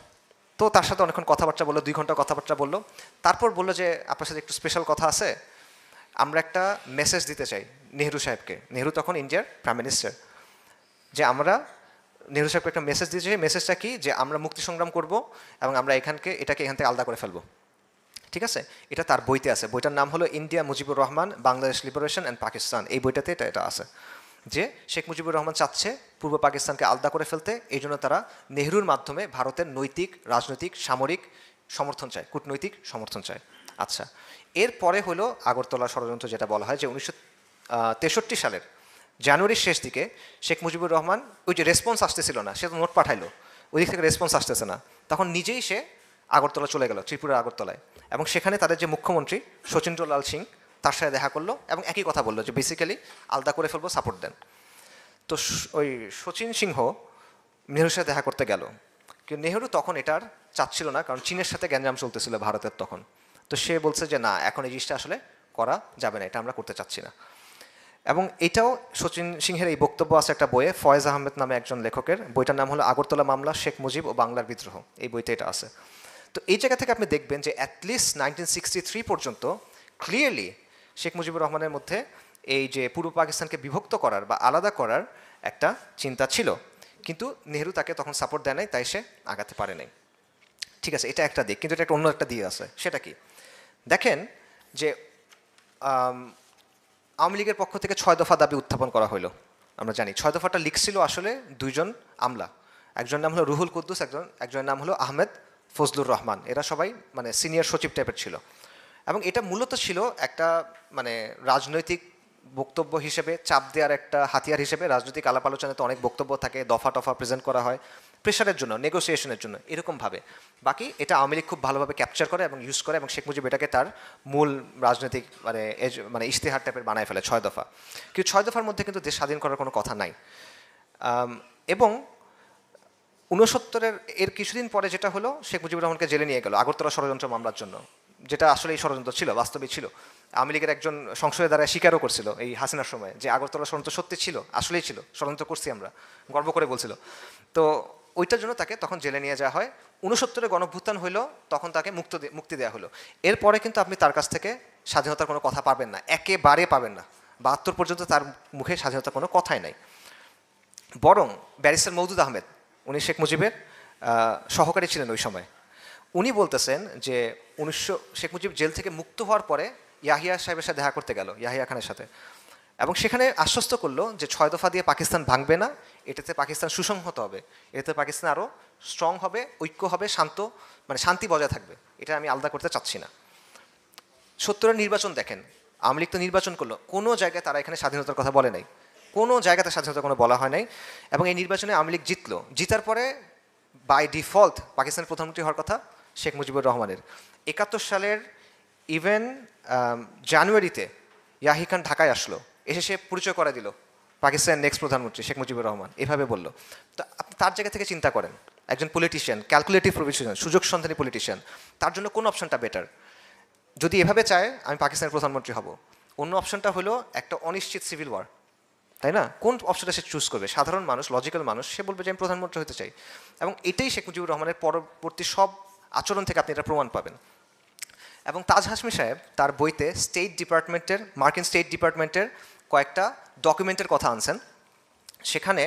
তো তার সাথে অনেকক্ষণ কথাবার্তা বললো, 2 ঘন্টা কথাবার্তা বললো। তারপর বললো যে আপনার সাথে একটু স্পেশাল কথা আছে, আমরা একটা মেসেজ দিতে চাই নেহরু সাহেবকে, নেহরু তখন ইন্ডিয়ার প্রাইম মিনিস্টার, যে আমরা নেহরু সাহেবকে একটা মেসেজ দিতে চাই। মেসেজটা কি, যে আমরা মুক্তি সংগ্রাম করব এবং আমরা এটাকে এখান থেকে আলাদা করে ফেলবো। ঠিক আছে, এটা তার বইতে আছে, বইটার নাম হলো India Mujibur Rahman Bangladesh liberation and Pakistan. এই বইটাতে এটা আছে যে শেখ মুজিবুর রহমান চাচ্ছে পূর্ব পাকিস্তানকে আলাদা করে ফেলতে, এই জন্য তারা নেহরুর মাধ্যমে ভারতের নৈতিক, রাজনৈতিক, সামরিক সমর্থন চায়, কূটনৈতিক সমর্থন চায়। আচ্ছা, এরপরে হলো আগরতলা ষড়যন্ত্র, যেটা বলা হয় যে 1963 সালের জানুয়ারির শেষ দিকে শেখ মুজিবুর রহমান, ওই যে রেসপন্স আসতেছিল না, সে তো নোট পাঠাইলো, ওই দিক থেকে রেসপন্স আসতেছে না, তখন নিজেই সে আগরতলা চলে গেল, ত্রিপুরার আগরতলায়, এবং সেখানে তাদের যে মুখ্যমন্ত্রী শচীন্দ্রলাল সিং তার সাথে দেখা করলো এবং একই কথা বললো যে বেসিক্যালি আলাদা করে ফেলবো, সাপোর্ট দেন। তো ওই শচীন সিংহ নেহরুর সাথে দেখা করতে গেল, কিন্তু নেহরু তখন এটার চাচ্ছিল না, কারণ চীনের সাথে গ্যাঞ্জাম চলতেছিল ভারতের তখন। তো সে বলছে যে না, এখন এই জিনিসটা আসলে করা যাবে না, এটা আমরা করতে চাচ্ছি না। এবং এটাও শচীন সিংহের এই বক্তব্য আছে একটা বইয়ে, ফয়েজ আহমেদ নামে একজন লেখকের, বইটার নাম হলো আগরতলা মামলা, শেখ মুজিব ও বাংলার বিদ্রোহ, এই বইতে এটা আছে। তো এই জায়গা থেকে আপনি দেখবেন যে অ্যাটলিস্ট 1963 পর্যন্ত ক্লিয়ারলি শেখ মুজিবুর রহমানের মধ্যে এই যে পূর্ব পাকিস্তানকে বিভক্ত করার বা আলাদা করার একটা চিন্তা ছিল, কিন্তু নেহরু তাকে তখন সাপোর্ট দেয় নাই, তাই সে আগাতে পারে নাই। ঠিক আছে, এটা একটা দিক, কিন্তু এটা একটা অন্য একটা দিক আছে। সেটা কি দেখেন যে আওয়ামী লীগের পক্ষ থেকে 6 দফা দাবি উত্থাপন করা হলো। আমরা জানি 6 দফাটা লিখছিল আসলে 2 জন আমলা, একজন নাম হলো রুহুল কুদ্দুস, একজনের নাম হলো আহমেদ ফজলুর রহমান। এরা সবাই মানে সিনিয়র সচিব টাইপের ছিল, এবং এটা মূলত ছিল একটা মানে রাজনৈতিক বক্তব্য হিসেবে, চাপ দেওয়ার একটা হাতিয়ার হিসেবে। রাজনৈতিক আলাপ আলোচনাতে অনেক বক্তব্য থাকে, দফা টফা প্রেজেন্ট করা হয় প্রেশারের জন্য, নেগোসিয়েশনের জন্য, এরকমভাবে। বাকি এটা আওয়ামী লীগ খুব ভালোভাবে ক্যাপচার করে এবং ইউজ করে, এবং শেখ মুজিব এটাকে তার মূল রাজনৈতিক মানে ইশতেহার টাইপের বানায় ফেলে 6 দফা। কিন্তু 6 দফার মধ্যে কিন্তু দেশ স্বাধীন করার কোনো কথা নাই। এবং 69-এর এর কিছুদিন পরে যেটা হলো, শেখ মুজিবুর রহমানকে জেলে নিয়ে গেল আগরতলা ষড়যন্ত্র মামলার জন্য, যেটা আসলে এই ষড়যন্ত্র ছিল, বাস্তবিক ছিল। আওয়ামী লীগের একজন সংসদের দ্বারা স্বীকারও করছিল এই হাসিনার সময় যে আগরতলা ষড়যন্ত্র সত্যি ছিল, আসলেই ছিল, ষড়যন্ত্র করছি আমরা, গর্ব করে বলছিল। তো ওইটার জন্য তাকে তখন জেলে নিয়ে যাওয়া হয়। 69-এ গণভ্যুত্থান হইলো, তখন তাকে মুক্তি দেওয়া হলো। এরপরে কিন্তু আপনি তার কাছ থেকে স্বাধীনতার কোনো কথা পাবেন না, একেবারে পাবেন না। 72 পর্যন্ত তার মুখে স্বাধীনতার কোনো কথাই নাই। বরং ব্যারিস্টার মওদুদ আহমেদ, উনি শেখ মুজিবের সহকারী ছিলেন ওই সময়, উনি বলতেছেন যে শেখ মুজিব জেল থেকে মুক্ত হওয়ার পরে ইয়াহিয়া সাহেবের সাথে দেখা করতে গেল, ইয়াহিয়া খানের সাথে, এবং সেখানে আশ্বস্ত করলো যে 6 দফা দিয়ে পাকিস্তান ভাঙবে না, এটাতে পাকিস্তান সুসংহত হবে, এটাতে পাকিস্তান আরও স্ট্রং হবে, ঐক্য হবে, শান্তি বজায় থাকবে, এটা আমি আলাদা করতে চাচ্ছি না। 70-এর নির্বাচন দেখেন, আওয়ামী লীগ তো নির্বাচন করলো, কোনো জায়গায় তারা এখানে স্বাধীনতার কথা বলে নাই, কোনো জায়গাতে স্বাধীনতা কোনো বলা হয় নাই। এবং এই নির্বাচনে আওয়ামী লীগ জিতলো, জিতার পরে বাই ডিফল্ট পাকিস্তানের প্রধানমন্ত্রী হওয়ার কথা শেখ মুজিবুর রহমানের। 71 সালের ইভেন জানুয়ারিতে ইয়াহিয়া খান ঢাকায় আসলো, এসে সে পরিচয় করে দিল পাকিস্তানের নেক্সট প্রধানমন্ত্রী শেখ মুজিবুর রহমান, এভাবে বললো। তো আপনি তার জায়গা থেকে চিন্তা করেন, একজন পলিটিশিয়ান, ক্যালকুলেটিভ পলিটিশিয়ান, সুযোগ সন্ধানী পলিটিশিয়ান, তার জন্য কোন অপশনটা বেটার? যদি এভাবে চায় আমি পাকিস্তানের প্রধানমন্ত্রী হব, অন্য অপশনটা হলো একটা অনিশ্চিত সিভিল ওয়ার, তাই না? কোন অপশনটা সে চুজ করবে? সাধারণ মানুষ, লজিক্যাল মানুষ, সে বলবে যে আমি প্রধানমন্ত্রী হতে চাই। এবং এটাই শেখ মুজিবুর রহমানের পরবর্তী সব আচরণ থেকে আপনি এটা প্রমাণ পাবেন। এবং তাজ হাশমি সাহেব তার বইতে মার্কিন স্টেট ডিপার্টমেন্টের কয়েকটা ডকুমেন্টের কথা আনছেন। সেখানে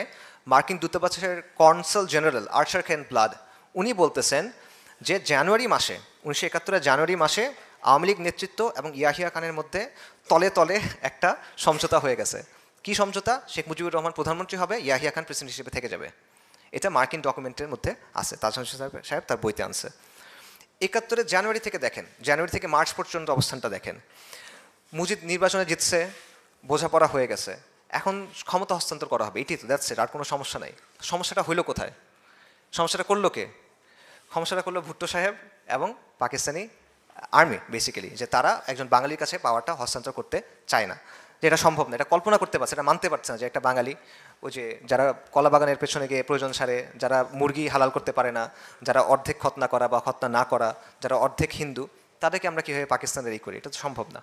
মার্কিন দূতাবাসের কনসাল জেনারেল আর্চার কেন ব্লাড উনি বলতেছেন যে জানুয়ারি মাসে 1971 জানুয়ারি মাসে আওয়ামী লীগ নেতৃত্ব এবং ইয়াহিয়া খানের মধ্যে তলে তলে একটা সমঝোতা হয়ে গেছে। কি সমঝোতা? শেখ মুজিবুর রহমান প্রধানমন্ত্রী হবে, ইয়াহিয়া খান প্রেসিডেন্ট হিসেবে থেকে যাবে। এটা মার্কিন ডকুমেন্টের মধ্যে আছে, তাজ সাহেব তার বইতে আনছে। 71 জানুয়ারি থেকে দেখেন, জানুয়ারি থেকে মার্চ পর্যন্ত অবস্থানটা দেখেন। মুজিব নির্বাচনে জিতছে, বোঝাপড়া হয়ে গেছে, এখন ক্ষমতা হস্তান্তর করা হবে, এটি তো দ্যাটস ইট, আর কোনো সমস্যা নাই। সমস্যাটা হইল কোথায়? সমস্যাটা করলো কে? সমস্যাটা করলো ভুট্টো সাহেব এবং পাকিস্তানি আর্মি বেসিক্যালি, যে তারা একজন বাঙালির কাছে পাওয়ারটা হস্তান্তর করতে চায় না, যে এটা সম্ভব না, এটা কল্পনা করতে পারছে, এটা মানতে পারছে না যে একটা বাঙালি, ওই যে যারা কলা বাগানের পেছনে গিয়ে প্রয়োজন সারে, যারা মুরগি হালাল করতে পারে না, যারা অর্ধেক খতনা করা বা খতনা না করা, যারা অর্ধেক হিন্দু, তাদেরকে আমরা কীভাবে পাকিস্তানের এই করি? এটা তো সম্ভব না।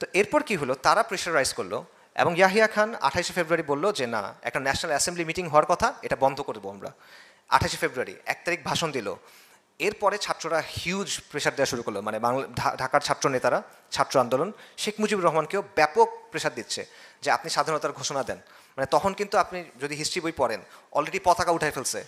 তো এরপর কি হলো, তারা প্রেশারাইজ করলো এবং ইয়াহিয়া খান 28 ফেব্রুয়ারি বললো যে না, একটা ন্যাশনাল অ্যাসেম্বলি মিটিং হওয়ার কথা, এটা বন্ধ করবো আমরা। 28 ফেব্রুয়ারি 1 তারিখ ভাষণ দিল। এরপরে ছাত্ররা হিউজ প্রেশার দেওয়া শুরু করলো, মানে ঢাকার ছাত্র নেতারা, ছাত্র আন্দোলন শেখ মুজিবুর রহমানকেও ব্যাপক প্রেশার দিচ্ছে যে আপনি স্বাধীনতার ঘোষণা দেন। মানে তখন কিন্তু আপনি যদি হিস্ট্রি বই পড়েন, অলরেডি পতাকা উঠাই ফেলছে,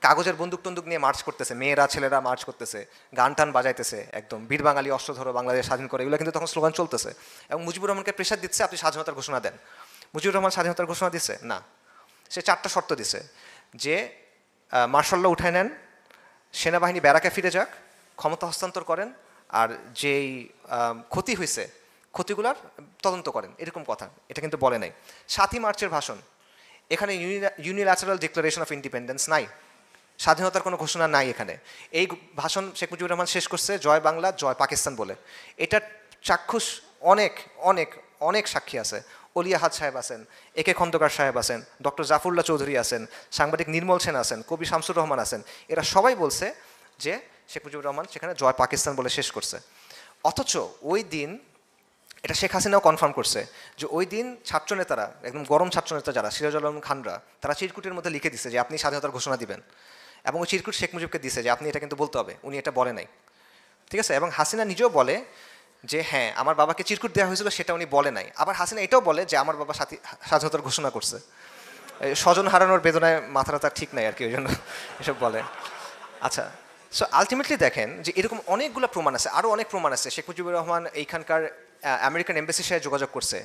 কাগজের বন্দুক টন্দুক নিয়ে মার্চ করতেছে, মেয়েরা ছেলেরা মার্চ করতেছে, গান টান বাজাইতেছে, একদম বীর বাঙালি অস্ত্র ধরো বাংলাদেশ স্বাধীন করে, এগুলো কিন্তু তখন স্লোগান চলতেছে। এবং মুজিবুর রহমানকে প্রেশার দিচ্ছে আপনি স্বাধীনতার ঘোষণা দেন। মুজিবুর রহমান স্বাধীনতার ঘোষণা দিচ্ছে না, সে 4টা শর্ত দিছে যে মার্শাল ল উঠায় নেন, সেনাবাহিনী ব্যারাকে ফিরে যাক, ক্ষমতা হস্তান্তর করেন, আর যেই ক্ষতি হয়েছে ক্ষতিগুলার তদন্ত করেন, এরকম কথা। এটা কিন্তু বলে নাই। 7ই মার্চের ভাষণ, এখানে ইউনিল্যাটারাল ডিক্লারেশন অফ ইন্ডিপেন্ডেন্স নাই, স্বাধীনতার কোনো ঘোষণা নাই এখানে। এই ভাষণ শেখ মুজিবুর রহমান শেষ করছে জয় বাংলা জয় পাকিস্তান বলে। এটার চাক্ষুষ অনেক অনেক অনেক সাক্ষী আছে। অলি আহাদ সাহেব আছেন, একে খন্দকার সাহেব আছেন, ডক্টর জাফরুল্লাহ চৌধুরী আছেন, সাংবাদিক নির্মল সেন আছেন, কবি শামসুর রহমান আছেন, এরা সবাই বলছে যে শেখ মুজিবুর রহমান সেখানে জয় পাকিস্তান বলে শেষ করছে। অথচ ওই দিন এটা শেখ হাসিনাও কনফার্ম করছে যে ওই দিন ছাত্রনেতারা, একদম গরম ছাত্রনেতা যারা, সিরাজুল আলম খানরা, তারা চিরকুটের মধ্যে লিখে দিছে যে আপনি স্বাধীনতার ঘোষণা দিবেন, এবং ওই চিরকুট শেখ মুজিবকে দিছে যে আপনি এটা কিন্তু বলতে হবে, উনি এটা বলে নাই, ঠিক আছে। এবং হাসিনা নিজেও বলে যে হ্যাঁ আমার বাবাকে চিরকুট দেওয়া হয়েছিল, সেটা উনি বলে নাই। আবার হাসিনা এটাও বলে যে আমার বাবা স্বাধীনতার ঘোষণা করছে। স্বজন হারানোর বেদনায় মাথাটা তার ঠিক নাই আর কি, ওই জন্য এসব বলে। আচ্ছা, সো আলটিমেটলি দেখেন যে এরকম অনেকগুলো প্রমাণ আছে, আরও অনেক প্রমাণ আছে। শেখ মুজিবুর রহমান এইখানকার আমেরিকান এমবাসির সাথে যোগাযোগ করছে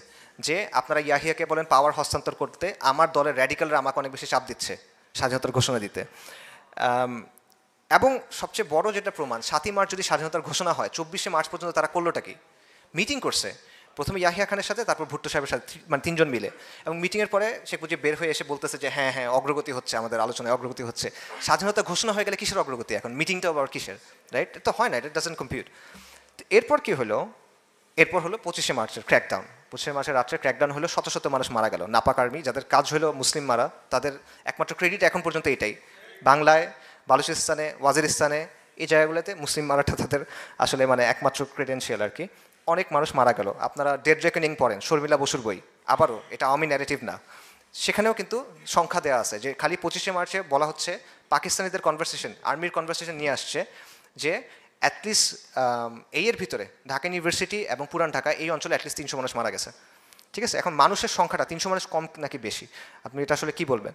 যে আপনারা ইয়াহিয়াকে বলেন পাওয়ার হস্তান্তর করতে, আমার দলের র্যাডিক্যালরা আমাকে অনেক বেশি চাপ দিচ্ছে স্বাধীনতার ঘোষণা দিতে। এবং সবচেয়ে বড় যেটা প্রমাণ, 7ই মার্চ যদি স্বাধীনতার ঘোষণা হয়, 24শে মার্চ পর্যন্ত তারা করলোটা কি? মিটিং করছে, প্রথমে ইয়াহিয়া খানের সাথে, তারপর ভুট্টো সাহেবের সাথে, মানে 3 জন মিলে। এবং মিটিংয়ের পরে শেখ মুজিব বের হয়ে এসে বলতেছে যে হ্যাঁ হ্যাঁ অগ্রগতি হচ্ছে, আমাদের আলোচনায় অগ্রগতি হচ্ছে। স্বাধীনতা ঘোষণা হয়ে গেলে কিসের অগ্রগতি? এখন মিটিংটাও আবার কিসের? রাইট, এটা তো হয় না, এটা ডাজন্ট কম্পিউট। এরপর কি হলো? এরপর হলো 25শে মার্চের ক্র্যাকডাউন। 25শে মার্চের রাত্রে ক্র্যাকডাউন হলো, শত শত মানুষ মারা গেল। নাপাক আর্মি, যাদের কাজ হলো মুসলিম মারা, তাদের একমাত্র ক্রেডিট এখন পর্যন্ত এটাই। বাংলায়, বালুচিস্তানে, ওয়াজিরিস্তানে, এই জায়গাগুলোতে মুসলিম মারাটা তাদের আসলে মানে একমাত্র ক্রেডেন্সিয়াল আর কি। অনেক মানুষ মারা গেল। আপনারা ডেড রেকনিং পড়েন, শর্মিলা বসুর বই, আবারও এটা আওয়ামী ন্যারেটিভ না, সেখামেও কিন্তু সংখ্যা দেওয়া আছে যে খালি 25শে মার্চে বলা হচ্ছে পাকিস্তানিদের কনভারসেশন, আর্মির কনভারসেশন নিয়ে আসছে যে অ্যাটলিস্ট এর ভিতরে ঢাকা ইউনিভার্সিটি এবং পুরান ঢাকা এই অঞ্চলে অ্যাটলিস্ট 300 মানুষ মারা গেছে, ঠিক আছে। এখন মানুষের সংখ্যাটা 300 মানুষ কম নাকি বেশি, আপনি এটা আসলে কী বলবেন?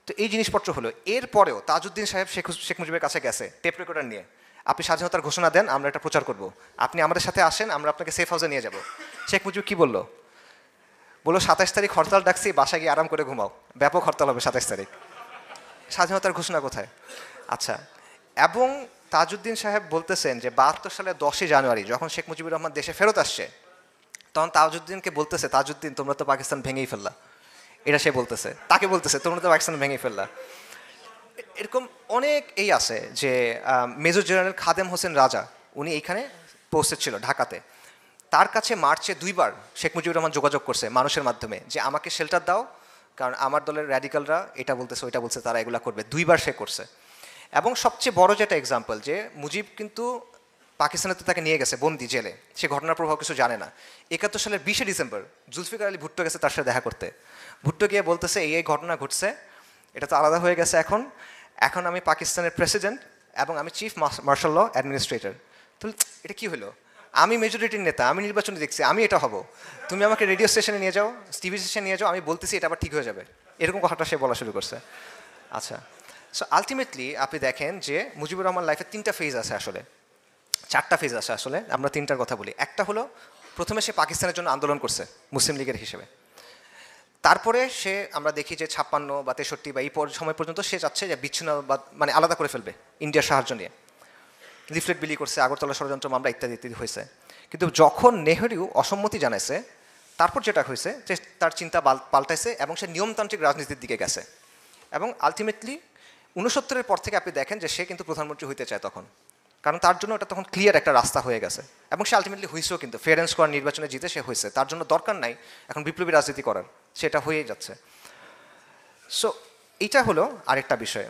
তো এই জিনিসপত্র হলো। এরপরেও তাজউদ্দিন সাহেব শেখ মুজিবের কাছে গেছে টেপ রেকর্ডার নিয়ে, আপনি স্বাধীনতার ঘোষণা দেন, আমরা এটা প্রচার করব, আপনি আমাদের সাথে আসেন, আমরা আপনাকে সেফ হাউসে নিয়ে যাব। শেখ মুজিব কী বললো? 27 তারিখ হরতাল ডাকছি, বাসা গিয়ে আরাম করে ঘুমাও, ব্যাপক হরতাল হবে 27 তারিখ। স্বাধীনতার ঘোষণা কোথায়? আচ্ছা, এবং তাজউদ্দিন সাহেব বলতেছেন যে 72 সালের 10ই জানুয়ারি যখন শেখ মুজিবুর রহমান দেশে ফেরত আসছে, তখন তাজউদ্দিনকে বলতেছে, তাজউদ্দিন তোমরা তো পাকিস্তান ভেঙেই ফেললা, এটা সে বলতেছে, তাকে বলতেছে তোমরা তো পাকিস্তান ভেঙেই ফেললা। এরকম অনেক এই আছে যে মেজর জেনারেল খাদেম হোসেন রাজা, উনি এইখানে পোস্টেড ছিল ঢাকাতে, তার কাছে মার্চে 2বার শেখ মুজিবুর রহমান যোগাযোগ করছে মানুষের মাধ্যমে যে আমাকে শেল্টার দাও, কারণ আমার দলের র্যাডিক্যালরা এটা বলতেছে ওইটা বলছে, তারা এগুলা করবে। 2বার সে করছে। এবং সবচেয়ে বড় যেটা এক্সাম্পল, যে মুজিব কিন্তু পাকিস্তানে তো তাকে নিয়ে গেছে বন্দি জেলে, সে ঘটনার প্রভাব কিছু জানে না। 71 সালের 20শে ডিসেম্বর জুলফিকার আলী ভুট্টো গেছে তার সাথে দেখা করতে। ভুট্টো গিয়ে বলতেছে এই ঘটনা ঘটছে, এটা তো আলাদা হয়ে গেছে, এখন আমি পাকিস্তানের প্রেসিডেন্ট এবং আমি চিফ মার্শাল ল অ্যাডমিনিস্ট্রেটর। তো এটা কী হলো? আমি মেজরিটির নেতা, আমি নির্বাচনে দেখছি, আমি এটা হব, তুমি আমাকে রেডিও স্টেশনে নিয়ে যাও, টিভি স্টেশনে নিয়ে যাও, আমি বলতেছি এটা আবার ঠিক হয়ে যাবে, এরকম কথাটা সে বলা শুরু করছে। আচ্ছা, সো আলটিমেটলি আপনি দেখেন যে মুজিবুর রহমান লাইফের 3টা ফেজ আছে, আসলে 4টা ফেজ আছে, আসলে আমরা 3টার কথা বলি। একটা হলো প্রথমে সে পাকিস্তানের জন্য আন্দোলন করছে মুসলিম লীগের হিসেবে, তারপরে সে আমরা দেখি যে 56 বা 63 বা এই সময় পর্যন্ত সে চাচ্ছে যে বিচ্ছিন্ন বা মানে আলাদা করে ফেলবে ইন্ডিয়ার সাহায্য নিয়ে, লিফলেট বিলি করছে, আগরতলা ষড়যন্ত্র মামলা ইত্যাদি ইত্যাদি হয়েছে। কিন্তু যখন নেহেরু অসম্মতি জানাইছে, তারপর যেটা হয়েছে যে তার চিন্তা পাল্টাইছে এবং সে নিয়মতান্ত্রিক রাজনীতির দিকে গেছে। এবং আলটিমেটলি 69-এর পর থেকে আপনি দেখেন যে সে কিন্তু প্রধানমন্ত্রী হইতে চায় তখন, কারণ তার জন্য এটা তখন ক্লিয়ার একটা রাস্তা হয়ে গেছে। এবং সে আলটিমেটলি হয়েছেও, কিন্তু ফেয়ার অ্যান্ড স্কোয়ার নির্বাচনে জিতে সে হয়েছে, তার জন্য দরকার নাই এখন বিপ্লবী রাজনীতি করার, সেটা হয়েই যাচ্ছে। সো এইটা হলো আরেকটা বিষয়।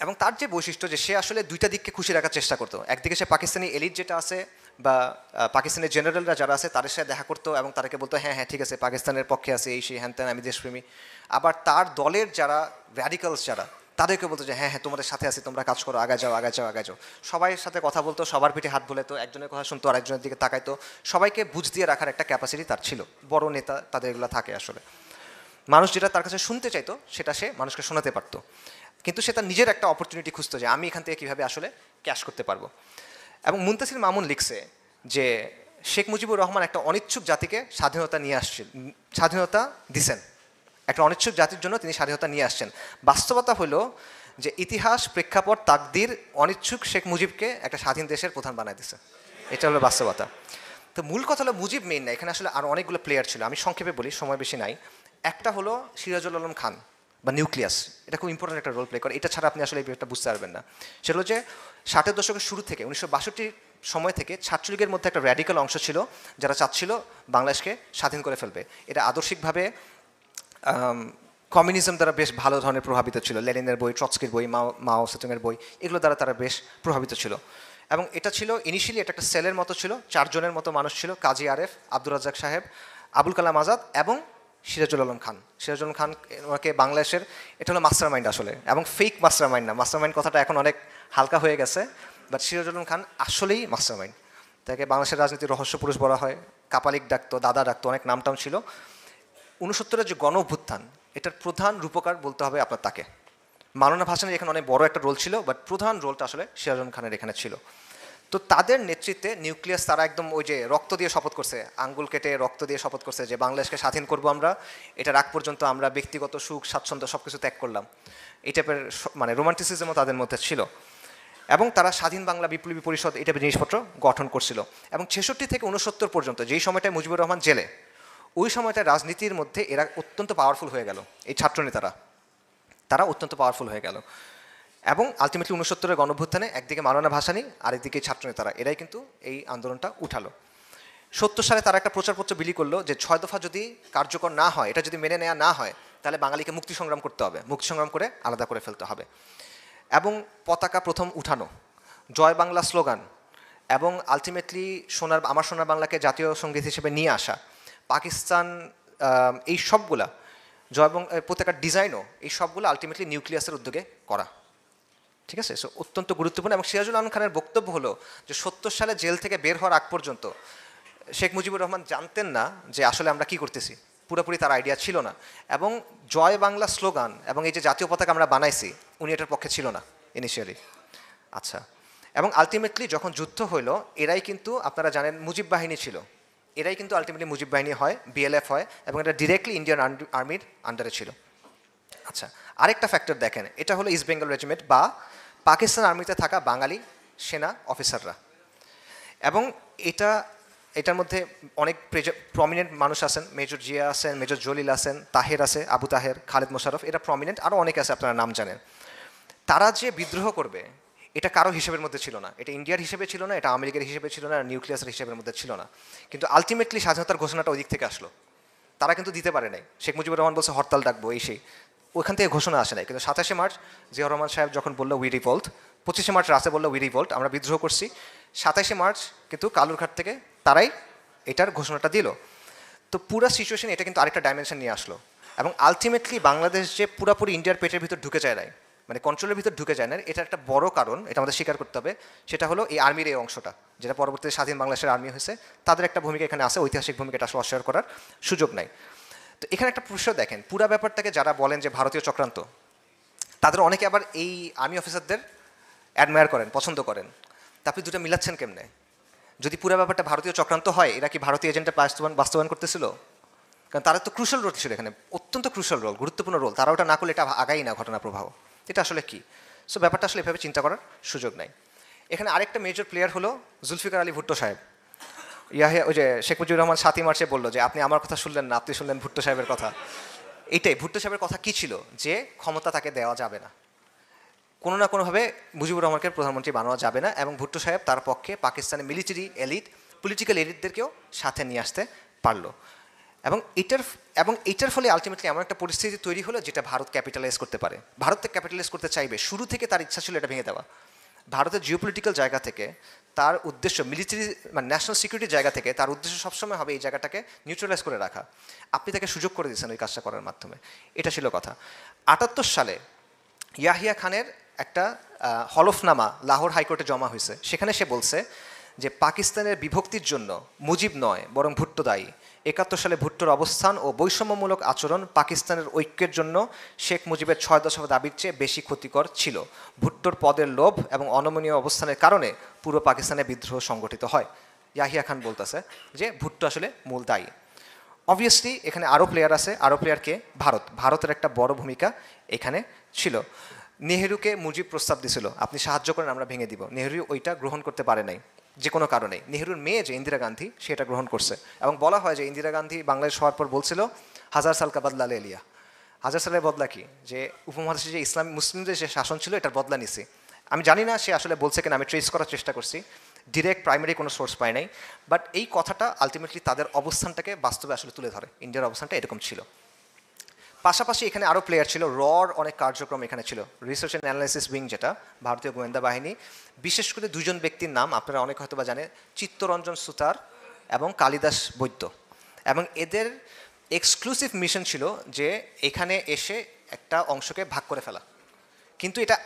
এবং তার যে বৈশিষ্ট্য যে সে আসলে দুইটা দিককে খুশি রাখার চেষ্টা করতো, একদিকে সে পাকিস্তানি এলিট যেটা আছে বা পাকিস্তানের জেনারেলরা যারা আছে তাদের সাথে দেখা করতো এবং তাদেরকে বলতো হ্যাঁ হ্যাঁ ঠিক আছে পাকিস্তানের পক্ষে আছে এই সেই হ্যান ত্যান, আমি দেশপ্রেমী। আবার তার দলের যারা র্যাডিক্যালস যারা, তাদেরকে বলতো যে হ্যাঁ হ্যাঁ তোমাদের সাথে আছি, তোমরা কাজ করো, আগে যাও আগে যাও আগে যাও। সবাই সাথে কথা বলতো, সবার পিঠে হাত বলেতো, একজনের কথা শুনতো আর একজনের দিকে তাকাইতো, সবাইকে বুঝ দিয়ে রাখার একটা ক্যাপাসিটি তার ছিল। বড় নেতা তাদের এগুলো থাকে আসলে, মানুষ যেটা তার কাছে শুনতে চাইতো সেটা সে মানুষকে শোনাতে পারতো। কিন্তু সে তার নিজের একটা অপরচুনিটি খুঁজতো যে আমি এখান থেকে কীভাবে আসলে ক্যাশ করতে পারবো। এবং মুনতাসির মামুন লিখছে যে শেখ মুজিবুর রহমান একটা অনিচ্ছুক জাতিকে স্বাধীনতা নিয়ে আসছেন, স্বাধীনতা দিছেন, একটা অনিচ্ছুক জাতির জন্য তিনি স্বাধীনতা নিয়ে আসছেন। বাস্তবতা হলো যে ইতিহাস, প্রেক্ষাপট, তাকদির অনিচ্ছুক শেখ মুজিবকে একটা স্বাধীন দেশের প্রধান বানায় দিছে, এটা হলো বাস্তবতা। তো মূল কথা হলো মুজিব মেইন না, এখানে আসলে আরও অনেকগুলো প্লেয়ার ছিল, আমি সংক্ষেপে বলি, সময় বেশি নাই। একটা হলো সিরাজুল আলম খান বা নিউক্লিয়াস, এটা খুব ইম্পর্টেন্ট একটা রোল প্লে করে, এটা ছাড়া আপনি আসলে এই ব্যাপারটা বুঝতে পারবেন না। সেটা হলো যে 60-এর দশকের শুরু থেকে 1962 সময় থেকে ছাত্রলীগের মধ্যে একটা র্যাডিক্যাল অংশ ছিল যারা চাচ্ছিল বাংলাদেশকে স্বাধীন করে ফেলবে। এটা আদর্শিকভাবে কমিউনিজম দ্বারা বেশ ভালো ধরনের প্রভাবিত ছিল, লেনিনের বই, ট্রটস্কির বই, মাও সেতুংয়ের বই, এগুলো দ্বারা তারা বেশ প্রভাবিত ছিল। এবং এটা ছিল ইনিশিয়ালি এটা একটা সেলের মতো ছিল, 4 জনের মতো মানুষ ছিল, কাজী আরেফ, আব্দুর রাজ্জাক সাহেব, আবুল কালাম আজাদ এবং সিরাজুল আলম খান। সিরাজুল আলম খান ওনাকে বাংলাদেশের, এটা হলো মাস্টার মাইন্ড আসলে, এবং ফেক মাস্টার মাইন্ড না, মাস্টার মাইন্ড কথাটা এখন অনেক হালকা হয়ে গেছে, বাট সিরাজুল আলম খান আসলেই মাস্টার মাইন্ড। তাকে বাংলাদেশের রাজনীতির রহস্য পুরুষ বলা হয়, কাপালিক ডাকতো, দাদা ডাকতো, অনেক নামটাম ছিল। 69-এর যে গণ অভ্যুত্থান, এটার প্রধান রূপকার বলতে হবে আপনার তাকে। মাওলানা ভাসানীর এখানে অনেক বড় একটা রোল ছিল, বাট প্রধান রোলটা আসলে সিরাজুল আলম খানের এখানে ছিল। তো তাদের নেতৃত্বে নিউক্লিয়াস তারা একদম ওই যে রক্ত দিয়ে শপথ করছে, আঙ্গুল কেটে রক্ত দিয়ে শপথ করছে যে বাংলাদেশকে স্বাধীন করব আমরা, এটার আগ পর্যন্ত আমরা ব্যক্তিগত সুখ স্বাচ্ছন্দ্য সব কিছু ত্যাগ করলাম, এই টাইপের মানে রোমান্টিসিজমও তাদের মধ্যে ছিল। এবং তারা স্বাধীন বাংলা বিপ্লবী পরিষদ এই টাইপের জিনিসপত্র গঠন করছিল। এবং 66 থেকে 69 পর্যন্ত যেই সময়টায় মুজিবুর রহমান জেলে, ওই সময়টা রাজনীতির মধ্যে এরা অত্যন্ত পাওয়ারফুল হয়ে গেল, এই ছাত্রনেতারা, তারা অত্যন্ত পাওয়ারফুল হয়ে গেল। এবং আলটিমেটলি 69-এর গণঅভ্যুত্থানে একদিকে মাওলানা ভাসানী আরেকদিকে ছাত্রনেতারা, এরাই কিন্তু এই আন্দোলনটা উঠালো। 70 সালে তারা একটা প্রচারপত্র বিলি করলো যে 6 দফা যদি কার্যকর না হয়, এটা যদি মেনে নেওয়া না হয়, তাহলে বাঙালিকে মুক্তি সংগ্রাম করতে হবে, মুক্তি সংগ্রাম করে আলাদা করে ফেলতে হবে। এবং পতাকা প্রথম উঠানো, জয় বাংলা স্লোগান, এবং আলটিমেটলি আমার সোনার বাংলাকে জাতীয় সঙ্গীত হিসেবে নিয়ে আসা, পাকিস্তান, এই সবগুলা পতাকার ডিজাইনও, এই সবগুলো আলটিমেটলি নিউক্লিয়াসের উদ্যোগে করা, ঠিক আছে। সো অত্যন্ত গুরুত্বপূর্ণ। এবং সিরাজুল আলম খানের বক্তব্য হলো যে 70 সালে জেল থেকে বের হওয়ার আগ পর্যন্ত শেখ মুজিবুর রহমান জানতেন না যে আসলে আমরা কি করতেছি, পুরোপুরি তার আইডিয়া ছিল না। এবং জয় বাংলা স্লোগান এবং এই যে জাতীয় পতাকা আমরা বানাইছি, উনি এটার পক্ষে ছিল না ইনিশিয়ালি। আচ্ছা, এবং আলটিমেটলি যখন যুদ্ধ হইলো, এরাই কিন্তু আপনারা জানেন মুজিব বাহিনী ছিল, এরাই কিন্তু আলটিমেটলি মুজিব বাহিনী হয়, বিএলএফ হয়, এবং এটা ডিরেক্টলি ইন্ডিয়ান আর্মির আন্ডারে ছিল। আচ্ছা, আরেকটা ফ্যাক্টর দেখেন, এটা হলো ইস্ট বেঙ্গল রেজিমেন্ট বা পাকিস্তান আর্মিতে থাকা বাঙালি সেনা অফিসাররা। এবং এটার মধ্যে অনেক প্রমিনেন্ট মানুষ আছেন, মেজর জিয়া আছেন, মেজর জলিল আছেন, তাহের আছে, আবু তাহের, খালেদ মোশাররফ, এরা প্রমিনেন্ট, আরও অনেকে আছে আপনারা নাম জানেন। তারা যে বিদ্রোহ করবে এটা কারো হিসেবের মধ্যে ছিল না, এটা ইন্ডিয়ার হিসেবে ছিল না, এটা আমেরিকার হিসেবে ছিল না, নিউক্লিয়াসের হিসেবের মধ্যে ছিল না। কিন্তু আলটিমেটলি স্বাধীনতার ঘোষণাটা ওই দিক থেকে আসলো, তারা কিন্তু দিতে পারে নাই। শেখ মুজিবুর রহমান বলছে হরতাল ডাকবো এই সেই, ওইখান থেকে ঘোষণা আসে নাই। কিন্তু 27শে মার্চ জিয়াউর রহমান সাহেব যখন বললো উই রিভোল্ট, 25শে মার্চ রাতে বললো উই রিভোল্ট, আমরা বিদ্রোহ করছি, 27শে মার্চ কিন্তু কালুরঘাট থেকে তারাই এটার ঘোষণাটা দিল। তো পুরো সিচুয়েশন এটা কিন্তু আরেকটা ডাইমেনশন নিয়ে আসলো। এবং আলটিমেটলি বাংলাদেশ যে পুরোপুরি ইন্ডিয়ার পেটের ভিতর ঢুকে যায় নাই, মানে কন্ট্রোলের ভিতর ঢুকে যায় না, এটা একটা বড় কারণ, এটা আমাদের স্বীকার করতে হবে। সেটা হলো এই আর্মির এই অংশটা, যেটা পরবর্তীতে স্বাধীন বাংলাদেশের আর্মি হয়েছে, তাদের একটা ভূমিকা এখানে আছে, ঐতিহাসিক ভূমিকাটা আসলে অস্বীকার করার সুযোগ নাই। তো এখানে একটা প্রশ্ন দেখেন, পুরা ব্যাপারটাকে যারা বলেন যে ভারতীয় চক্রান্ত, তাদের অনেকে আবার এই আর্মি অফিসারদের অ্যাডমায়ার করেন, পছন্দ করেন। তা আপনি দুটো মিলাচ্ছেন কেমনে? যদি পুরো ব্যাপারটা ভারতীয় চক্রান্ত হয়, এরা কি ভারতীয় এজেন্টে বাস্তবায়ন করতেছিল? কারণ তারা তো ক্রুশাল রোল ছিল এখানে, অত্যন্ত ক্রুশাল রোল, গুরুত্বপূর্ণ রোল। তারা ওটা না করলে এটা আগাই না ঘটনা প্রবাহ। এটা আসলে কি? সো ব্যাপারটা আসলে এভাবে চিন্তা করার সুযোগ নাই। এখানে আরেকটা মেজর প্লেয়ার হলো জুলফিকার আলী ভুট্টো সাহেব। ওই যে শেখ মুজিবুর রহমান 7ই মার্চে বললো যে আপনি আমার কথা শুনলেন না, আপনি শুনলেন ভুট্টো সাহেবের কথা। এটাই ভুট্টো সাহেবের কথা কি ছিল? যে ক্ষমতা তাকে দেওয়া যাবে না, কোনো না কোনোভাবে মুজিবুর রহমানকে প্রধানমন্ত্রী বানানো যাবে না, এবং ভুট্টো সাহেব তার পক্ষে পাকিস্তানের মিলিটারি এলিট, পলিটিক্যাল এলিটদেরকেও সাথে নিয়ে আসতে পারলো। এবং এটার ফলে আলটিমেটলি এমন একটা পরিস্থিতি তৈরি হলো যেটা ভারত ক্যাপিটালাইজ করতে পারে। ভারতকে ক্যাপিটালাইজ করতে চাইবে, শুরু থেকে তার ইচ্ছা ছিল এটা ভেঙে দেওয়া। ভারতের জিওপলিটিক্যাল জায়গা থেকে তার উদ্দেশ্য, মিলিটারি মানে ন্যাশনাল সিকিউরিটির জায়গা থেকে তার উদ্দেশ্য সবসময় হবে এই জায়গাটাকে নিউট্রালাইজ করে রাখা। আপনি তাকে সুযোগ করে দিয়েছেন ওই কাজটা করার মাধ্যমে। এটা ছিল কথা। 78 সালে ইয়াহিয়া খানের একটা হলফনামা লাহোর হাইকোর্টে জমা হয়েছে। সেখানে সে বলছে যে পাকিস্তানের বিভক্তির জন্য মুজিব নয় বরং ভুট্টো দায়ী। 71 সালে ভুট্টোর অবস্থান ও বৈষম্যমূলক আচরণ পাকিস্তানের ঐক্যের জন্য শেখ মুজিবের 6 দশক দাবির চেয়ে বেশি ক্ষতিকর ছিল। ভুট্টোর পদের লোভ এবং অনমনীয় অবস্থানের কারণে পুরো পাকিস্তানে বিদ্রোহ সংগঠিত হয়। ইয়াহিয়া খান বলতেছে যে ভুট্টো আসলে মূল দায়ী। অবভিয়াসলি এখানে আরও প্লেয়ার আছে। আরও প্লেয়ারকে ভারতের একটা বড় ভূমিকা এখানে ছিল। নেহেরুকে মুজিব প্রস্তাব দিছিল, আপনি সাহায্য করেন আমরা ভেঙে দিব। নেহেরু ওইটা গ্রহণ করতে পারে নাই যে কোনো কারণে। নেহেরুর মেয়ে যে ইন্দিরা গান্ধী, সেটা গ্রহণ করছে। এবং বলা হয় যে ইন্দিরা গান্ধী বাংলাদেশ হওয়ার পর বলছিল 1000 সাল কা বদলা লে লিয়া। 1000 সালের বদলা কি? যে উপমহাদেশে যে ইসলাম মুসলিমদের যে শাসন ছিল এটার বদলা নিছি। আমি জানি না সে আসলে বলছে কিনা, আমি ট্রেস করার চেষ্টা করছি, ডিরেক্ট প্রাইমারি কোনো সোর্স পাই নাই। বাট এই কথাটা আলটিমেটলি তাদের অবস্থানটাকে বাস্তবে আসলে তুলে ধরে। ইন্ডিয়ার অবস্থানটা এরকম ছিল। পাশাপাশি এখানে আরও প্লেয়ার ছিল, রর অনেক কার্যক্রম এখানে ছিল। রিসার্চ অ্যান্ড অ্যানালাইসিস উইং, যেটা ভারতীয় গোয়েন্দা বাহিনী, বিশেষ করে দুজন ব্যক্তির নাম আপনারা অনেক হয়তো বা জানেন, চিত্তরঞ্জন সুতার এবং কালিদাস বৈদ্য। এবং এদের এক্সক্লুসিভ মিশন ছিল যে এখানে এসে একটা অংশকে ভাগ করে ফেলা। কিন্তু এটা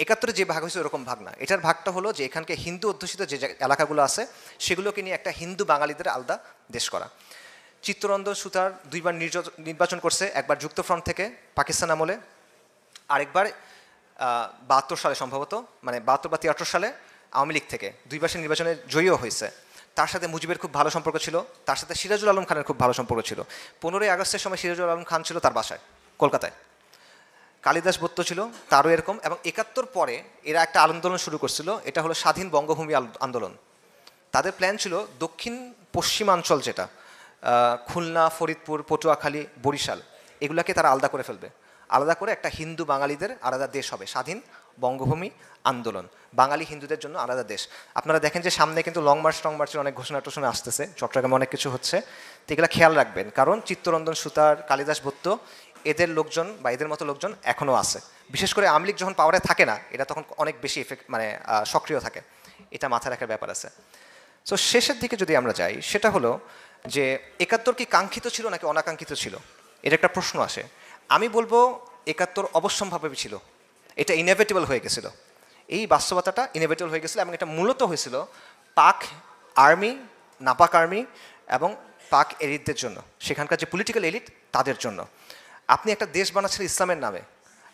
71-এ যে ভাগ হয়েছে ওরকম ভাগ না। এটার ভাগটা হলো যে এখানকে হিন্দু অধ্যুষিত যে এলাকাগুলো আছে সেগুলোকে নিয়ে একটা হিন্দু বাঙালিদের আলাদা দেশ করা। চিত্তরঞ্জন সুতার 2বার নির্বাচন করছে, একবার যুক্তফ্রন্ট থেকে পাকিস্তান আমলে, আরেকবার 72 সালে সম্ভবত, মানে 72 বা 73 সালে আওয়ামী লীগ থেকে 2বার সে নির্বাচনে জয়ীও হয়েছে। তার সাথে মুজিবের খুব ভালো সম্পর্ক ছিল, তার সাথে সিরাজুল আলম খানের খুব ভালো সম্পর্ক ছিল। 15ই আগস্টের সময় সিরাজুল আলম খান ছিল তার বাসায় কলকাতায়। কালিদাস বৈদ্য ছিল তারও এরকম। এবং 71 পরে এরা একটা আন্দোলন শুরু করছিল, এটা হলো স্বাধীন বঙ্গভূমি আন্দোলন। তাদের প্ল্যান ছিল দক্ষিণ পশ্চিমাঞ্চল, যেটা খুলনা, ফরিদপুর, পটুয়াখালী, বরিশাল, এগুলাকে তারা আলাদা করে ফেলবে। আলাদা করে একটা হিন্দু বাঙালিদের আলাদা দেশ হবে, স্বাধীন বঙ্গভূমি আন্দোলন, বাঙালি হিন্দুদের জন্য আলাদা দেশ। আপনারা দেখেন যে সামনে কিন্তু লং মার্চের অনেক ঘোষণা টোষণা আসতেছে, চট্টগ্রামে অনেক কিছু হচ্ছে। তো এগুলো খেয়াল রাখবেন, কারণ চিত্তরঞ্জন সুতার, কালিদাস বৈদ্য, এদের লোকজন বা এদের মতো লোকজন এখনও আছে। বিশেষ করে আওয়ামী লীগ যখন পাওয়ারে থাকে না, এটা তখন অনেক বেশি সক্রিয় থাকে। এটা মাথায় রাখার ব্যাপার আছে। সো শেষের দিকে যদি আমরা যাই, সেটা হলো যে 71 কি কাঙ্ক্ষিত ছিল নাকি অনাকাঙ্ক্ষিত ছিল, এটা একটা প্রশ্ন আসে। আমি বলবো 71 অবশ্যম্ভাবী ছিল, এটা ইনএভিটেবল হয়ে গেছিল। এই বাস্তবতাটা ইনএভিটেবল হয়ে গেছিলো, এবং এটা মূলত হয়েছিল পাক আর্মি, নাপাক আর্মি এবং পাক এলিটদের জন্য, সেখানকার যে পলিটিক্যাল এলিট তাদের জন্য। আপনি একটা দেশ বানাচ্ছেন ইসলামের নামে,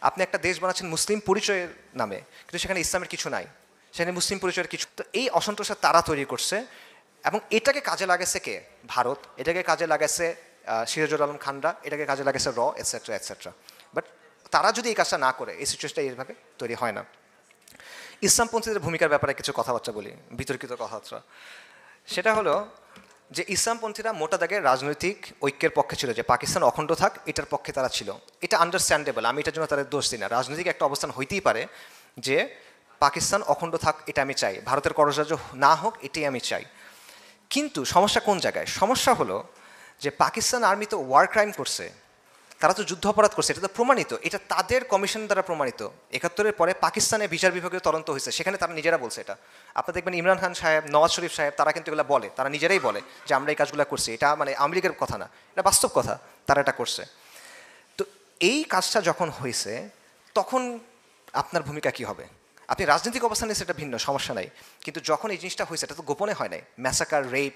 আপনি একটা দেশ বানাচ্ছেন মুসলিম পরিচয়ের নামে, কিন্তু সেখানে ইসলামের কিছু নাই, সেখানে মুসলিম পরিচয়ের কিছু। তো এই অসন্তোষটা তারা তৈরি করছে, এবং এটাকে কাজে লাগাচ্ছে কে? ভারত। এটাকে কাজে লাগাচ্ছে সিরাজুল আলম খানরা, এটাকে কাজে লাগাচ্ছে র, এটসেট্রা এটসেট্রা। বাট তারা যদি এই কাজটা না করে, এই সিচুয়েশনটা এইভাবে তৈরি হয় না। ইসলামপন্থীদের ভূমিকার ব্যাপারে কিছু কথাবার্তা বলি, বিতর্কিত কথাবার্তা। সেটা হলো যে ইসলামপন্থীরা মোটা দাগের রাজনৈতিক ঐক্যের পক্ষে ছিল, যে পাকিস্তান অখণ্ড থাক এটার পক্ষে তারা ছিল। এটা আন্ডারস্ট্যান্ডেবল, আমি এটার জন্য তাদের দোষ দিই না। রাজনৈতিক একটা অবস্থান হইতেই পারে যে পাকিস্তান অখণ্ড থাক, এটা আমি চাই, ভারতের কররাজ্য না হোক, এটাই আমি চাই। কিন্তু সমস্যা কোন জায়গায়? সমস্যা হলো যে পাকিস্তান আর্মি তো ওয়ার ক্রাইম করছে, তারা তো যুদ্ধ অপরাধ করছে, এটা তো প্রমাণিত, এটা তাদের কমিশন দ্বারা প্রমাণিত। 71-এর পরে পাকিস্তানের বিচার বিভাগীয় তদন্ত হয়েছে, সেখানে তারা নিজেরা বলছে এটা। আপনারা দেখবেন ইমরান খান সাহেব, নওয়াজ শরীফ সাহেব, তারা কিন্তু এগুলো বলে, তারা নিজেরাই বলে যে আমরা এই কাজগুলো করছি। এটা মানে আওয়ামী লীগের কথা না, এটা বাস্তব কথা, তারা এটা করছে। তো এই কাজটা যখন হয়েছে, তখন আপনার ভূমিকা কী হবে? আপনি রাজনৈতিক অবস্থানে সেটা ভিন্ন, সমস্যা নাই, কিন্তু যখন এই জিনিসটা হয়েছে এটা তো গোপনে হয় নাই, ম্যাসাকার, রেপ,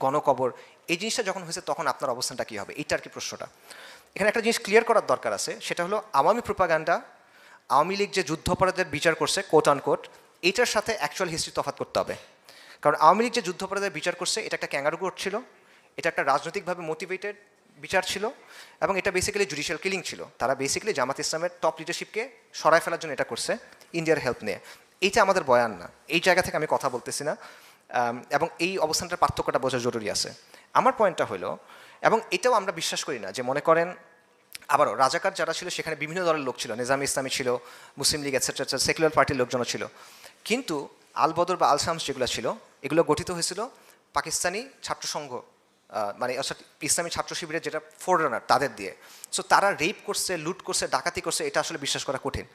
গণকবর, এই জিনিসটা যখন হয়েছে তখন আপনার অবস্থানটা কী হবে, এইটা আর কি প্রশ্নটা। এখানে একটা জিনিস ক্লিয়ার করার দরকার আছে, সেটা হলো আওয়ামী প্রোপাগান্ডা, আওয়ামী লীগ যে যুদ্ধাপরাধের বিচার করছে কোট আনকোট, এইটার সাথে অ্যাকচুয়াল হিস্ট্রি তফাৎ করতে হবে। কারণ আওয়ামী লীগ যে যুদ্ধাপরাধের বিচার করছে এটা একটা ক্যাঙ্গারু কোর্ট ছিল, এটা একটা রাজনৈতিকভাবে মোটিভেটেড বিচার ছিল, এবং এটা বেসিক্যালি জুডিশিয়াল কিলিং ছিল। তারা বেসিক্যালি জামাত ইসলামের টপ লিডারশিপকে সরায় ফেলার জন্য এটা করছে ইন্ডিয়ার হেল্প নিয়ে। এইটা আমাদের বয়ান না, এই জায়গা থেকে আমি কথা বলতেছি না, এবং এই অবস্থানটার পার্থক্যটা বোঝা জরুরি আছে। আমার পয়েন্টটা হলো, এবং এটাও আমরা বিশ্বাস করি না যে মনে করেন আবারও রাজাকার যারা ছিল সেখানে বিভিন্ন দলের লোক ছিল, নিজামী ইসলামী ছিল, মুসলিম লীগ এটসেট্রা, সেকুলার পার্টির লোকজনও ছিল, কিন্তু আল বদর বা আল শামস যেগুলো ছিল এগুলো গঠিত হয়েছিল পাকিস্তানি ছাত্র সংঘ, মানে অর্থাৎ ইসলামী ছাত্র শিবিরের যেটা ফোররানার তাদের দিয়ে। সো তারা রেপ করছে, লুট করছে, ডাকাতি করছে, এটা আসলে বিশ্বাস করা কঠিন,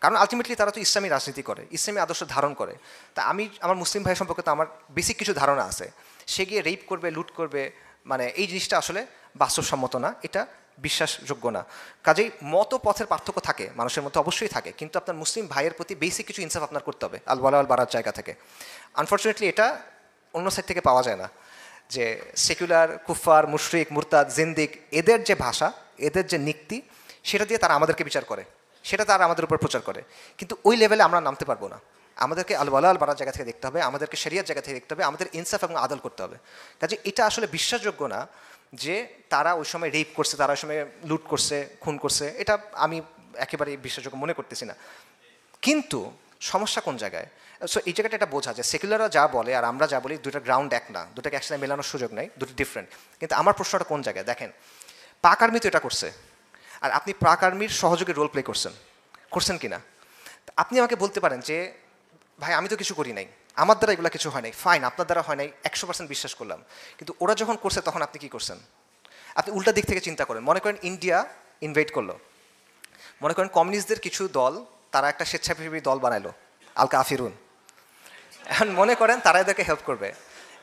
কারণ আলটিমেটলি তারা তো ইসলামী রাজনীতি করে, ইসলামী আদর্শ ধারণ করে। তা আমি আমার মুসলিম ভাই সম্পর্কে তো আমার বেসিক কিছু ধারণা আছে, সে গিয়ে রেপ করবে, লুট করবে, মানে এই জিনিসটা আসলে বাস্তবসম্মত না, এটা বিশ্বাসযোগ্য না। কাজেই মত পথের পার্থক্য থাকে মানুষের মধ্যে, অবশ্যই থাকে, কিন্তু আপনার মুসলিম ভাইয়ের প্রতি বেসিক কিছু ইনসাফ আপনার করতে হবে আল ওয়ালা আল বারার জায়গা থেকে। আনফর্চুনেটলি এটা অন্য সাইড থেকে পাওয়া যায় না, যে সেকুলার, কুফার, মুশরিক, মুরতাদ, জিন্দিক, এদের যে ভাষা, এদের যে নীতি, সেটা দিয়ে তারা আমাদেরকে বিচার করে, সেটা তারা আমাদের উপর প্রচার করে, কিন্তু ওই লেভেলে আমরা নামতে পারবো না। আমাদেরকে আল ওয়ালা আল বারার জায়গা থেকে দেখতে হবে, আমাদেরকে শরিয়ার জায়গা থেকে দেখতে হবে, আমাদের ইনসাফ এবং আদল করতে হবে। কাজে এটা আসলে বিশ্বাসযোগ্য না যে তারা ওই সময় রেপ করছে, তারা ওই সময় লুট করছে, খুন করছে, এটা আমি একেবারেই বিশ্বাসযোগ্য মনে করতেছি না। কিন্তু সমস্যা কোন জায়গায়? সো এই জায়গাটা এটা বোঝা যায় সেকুলাররা যা বলে আর আমরা যা বলি দুটো গ্রাউন্ড এক না, দুটোকে একসাথে মেলানোর সুযোগ নেই, দুটো ডিফারেন্ট। কিন্তু আমার প্রশ্নটা কোন জায়গায় দেখেন, পাক আর্মি তো এটা করছে, আর আপনি পাক আর্মির সহযোগী রোল প্লে করছেন কি না? আপনি আমাকে বলতে পারেন যে ভাই আমি তো কিছু করি নাই, আমার দ্বারা এগুলো কিছু হয় নাই, ফাইন, আপনার দ্বারা হয় নাই, 100% বিশ্বাস করলাম, কিন্তু ওরা যখন করছে তখন আপনি কি করছেন? আপনি উল্টা দিক থেকে চিন্তা করেন, মনে করেন ইন্ডিয়া ইনভাইট করলো, মনে করেন কমিউনিস্টদের কিছু দল তারা একটা স্বেচ্ছাসেবী দল বানাইলো আল কাফিরুন, এখন মনে করেন তারা এদেরকে হেল্প করবে।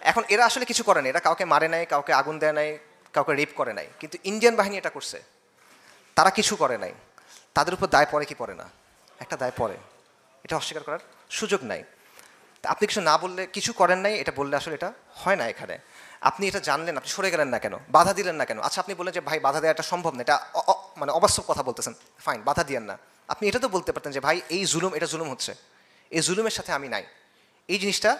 এখন এরা আসলে কিছু করে নাই, এরা কাউকে মারে নাই, কাউকে আগুন দেয় নাই, কাউকে রেপ করে নাই, কিন্তু ইন্ডিয়ান বাহিনী এটা করছে, তারা কিছু করে নাই, তাদের উপর দায় পড়ে কি পড়ে না? একটা দায় পড়ে, এটা অস্বীকার করার সুযোগ নাই। আপনি কিছু না বললে, কিছু করেন নাই এটা বললে আসলে এটা হয় না। এখানে আপনি এটা জানলেন, আপনি সরে গেলেন না কেন, বাধা দিলেন না কেন? আচ্ছা আপনি বললেন যে ভাই বাধা দেওয়াটা সম্ভব না, এটা মানে অবাস্তব কথা বলতেছেন, ফাইন, বাধা দিয়েন না। আপনি এটা তো বলতে পারতেন যে ভাই এই জুলুম, এটা জুলুম হচ্ছে, এই জুলুমের সাথে আমি নাই, এই জিনিসটা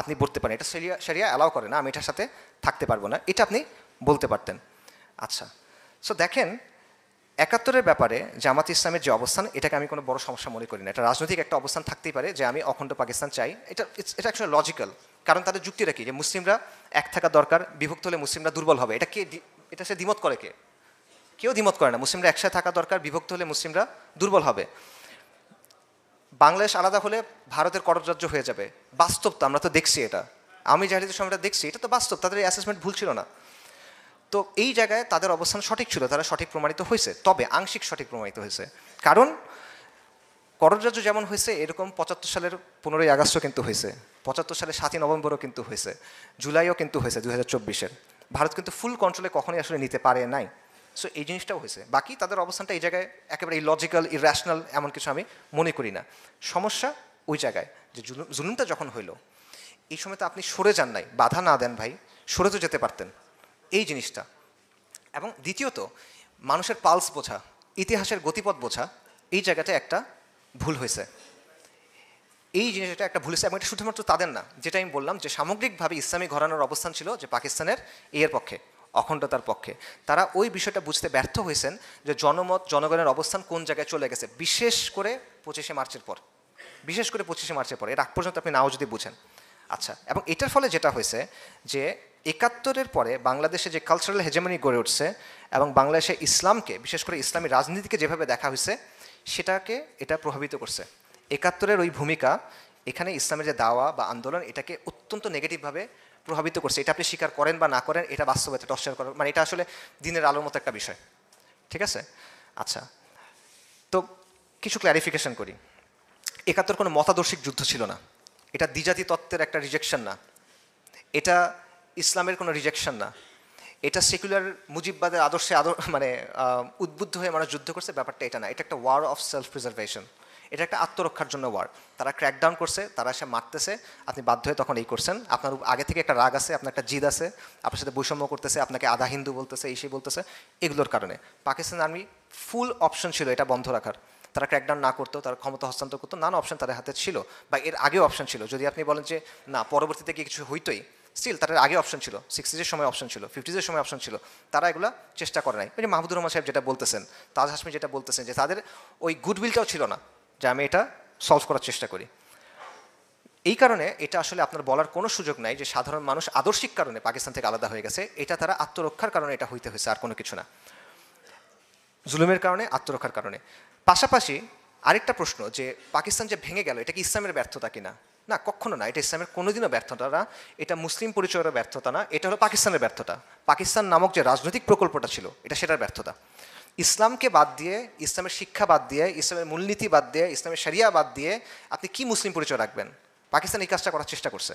আপনি বলতে পারেন, এটা শরিয়া অ্যালাউ করে না, আমি এটার সাথে থাকতে পারবো না, এটা আপনি বলতে পারতেন। আচ্ছা, সো দেখেন 71-এর ব্যাপারে জামাত ইসলামের যে অবস্থান, এটাকে আমি কোনো বড় সমস্যা মনে করি না। এটা রাজনৈতিক একটা অবস্থান থাকতেই পারে যে আমি অখণ্ড পাকিস্তান চাই, এটা অ্যাকচুয়ালি লজিক্যাল, কারণ তাদের যুক্তিটা কি যে মুসলিমরা এক থাকা দরকার, বিভক্ত হলে মুসলিমরা দুর্বল হবে, এটা সে দ্বিমত করে কে? কেউ দ্বিমত করে না, মুসলিমরা একসাথে থাকা দরকার, বিভক্ত হলে মুসলিমরা দুর্বল হবে, বাংলাদেশ আলাদা হলে ভারতের কররাজ্য হয়ে যাবে, বাস্তব তো, আমরা তো দেখছি এটা, আমি জাহিলিয়াতের সময়টা দেখছি, এটা তো বাস্তব, তাদের এই অ্যাসেসমেন্ট ভুল ছিল না। তো এই জায়গায় তাদের অবস্থান সঠিক ছিল, তারা সঠিক প্রমাণিত হয়েছে, তবে আংশিক সঠিক প্রমাণিত হয়েছে, কারণ কররাজ্য যেমন হয়েছে এরকম 75 সালের 15ই আগস্টও কিন্তু হয়েছে, 75 সালের 7ই নভেম্বরও কিন্তু হয়েছে, জুলাইও কিন্তু হয়েছে 2024-এর। ভারত কিন্তু ফুল কন্ট্রোলে কখনোই আসলে নিতে পারে নাই। সো এই জিনিসটাও হয়েছে, বাকি তাদের অবস্থানটা এই জায়গায় একেবারে ইলজিক্যাল, ইরেশনাল এমন কিছু আমি মনে করি না। সমস্যা ওই জায়গায় যে জুলুমটা যখন হইলো, এই সময় তো আপনি সরে যান নাই, বাধা না দেন ভাই, সরে তো যেতে পারতেন, এই জিনিসটা। এবং দ্বিতীয়ত মানুষের পালস বোঝা, ইতিহাসের গতিপথ বোঝা, এই জায়গাটা একটা ভুল হয়েছে, এই জিনিসটা একটা ভুল হয়েছে। এবং এটা শুধুমাত্র তাদের না, যেটা আমি বললাম যে সামগ্রিকভাবে ইসলামী ঘরানার অবস্থান ছিল যে পাকিস্তানের এর পক্ষে, অখণ্ডতার পক্ষে। তারা ওই বিষয়টা বুঝতে ব্যর্থ হয়েছেন যে জনমত, জনগণের অবস্থান কোন জায়গায় চলে গেছে, বিশেষ করে 25শে মার্চের পর, বিশেষ করে 25শে মার্চের পর, এর আগ পর্যন্ত আপনি নাও যদি বুঝেন। আচ্ছা, এবং এটার ফলে যেটা হয়েছে যে 71-এর পরে বাংলাদেশে যে কালচারাল হেজেমনি গড়ে উঠছে এবং বাংলাদেশে ইসলামকে, বিশেষ করে ইসলামী রাজনীতিকে যেভাবে দেখা হয়েছে, সেটাকে এটা প্রভাবিত করছে। 71-এর ওই ভূমিকা এখানে ইসলামের যে দাওয়া বা আন্দোলন, এটাকে অত্যন্ত নেগেটিভভাবে প্রভাবিত করছে। এটা আপনি স্বীকার করেন বা না করেন, এটা বাস্তবতা, এটা অস্বীকার করেন, মানে এটা আসলে দিনের আলোর মতো একটা বিষয়, ঠিক আছে? আচ্ছা, তো কিছু ক্ল্যারিফিকেশন করি। 71 কোনো মতাদর্শিক যুদ্ধ ছিল না, এটা দ্বিজাতি তত্ত্বের একটা রিজেকশন না, এটা ইসলামের কোনো রিজেকশন না, এটা সেকুলার মুজিববাদের আদর্শে মানে উদ্বুদ্ধ হয়ে মানুষ যুদ্ধ করছে, ব্যাপারটা এটা না, এটা একটা ওয়ার অফ সেলফ প্রিজার্ভেশন। এটা একটা আত্মরক্ষার জন্য ওয়ার। তারা ক্র্যাকডাউন করছে, তারা এসে মারতেছে, আপনি বাধ্য হয়ে তখন এই করছেন। আপনার আগে থেকে একটা রাগ আছে, আপনার একটা জিদ আছে, আপনার সাথে বৈষম্য করতেছে, আপনাকে আধা হিন্দু বলতেছে, এই সেই বলতেছে, এগুলোর কারণে পাকিস্তান আর্মি ফুল অপশন ছিল এটা বন্ধ রাখার। তারা ক্র্যাকডাউন না করতো, তারা ক্ষমতা হস্তান্তর করতো, নানা অপশন তাদের হাতে ছিল, বা এর আগেও অপশন ছিল। যদি আপনি বলেন যে না পরবর্তীতে কি কিছু হইতোই, স্টিল তাদের আগে অপশন ছিল, 60s সময় অপশন ছিল, 50s সময় অপশন ছিল, তারা এগুলো চেষ্টা করে নাই। ওই যে মাহমুদুর রহমান সাহেব যেটা বলতেছেন, তাজ হাসমি যেটা বলতেছেন, যে তাদের ওই গুডউইলটাও ছিল না যে আমি এটা সলভ করার চেষ্টা করি। এই কারণে এটা আসলে আপনার বলার কোনো সুযোগ নাই যে সাধারণ মানুষ আদর্শিক কারণে পাকিস্তান থেকে আলাদা হয়ে গেছে। এটা তারা আত্মরক্ষার কারণে এটা হইতে হয়েছে, আর কোনো কিছু না, জুলুমের কারণে, আত্মরক্ষার কারণে। পাশাপাশি আরেকটা প্রশ্ন, যে পাকিস্তান যে ভেঙে গেল এটা কি ইসলামের ব্যর্থতা কিনা? না, কখনো না, এটা ইসলামের কোনোদিনও ব্যর্থতা না, এটা মুসলিম পরিচয়ের ব্যর্থতা না, এটা হলো পাকিস্তানের ব্যর্থতা। পাকিস্তান নামক যে রাজনৈতিক প্রকল্পটা ছিল এটা সেটার ব্যর্থতা। ইসলামকে বাদ দিয়ে, ইসলামের শিক্ষা বাদ দিয়ে, ইসলামের মূলনীতি বাদ দিয়ে, ইসলামের শরিয়া বাদ দিয়ে আপনি কি মুসলিম পরিচয় রাখবেন? পাকিস্তান এই কাজটা করার চেষ্টা করছে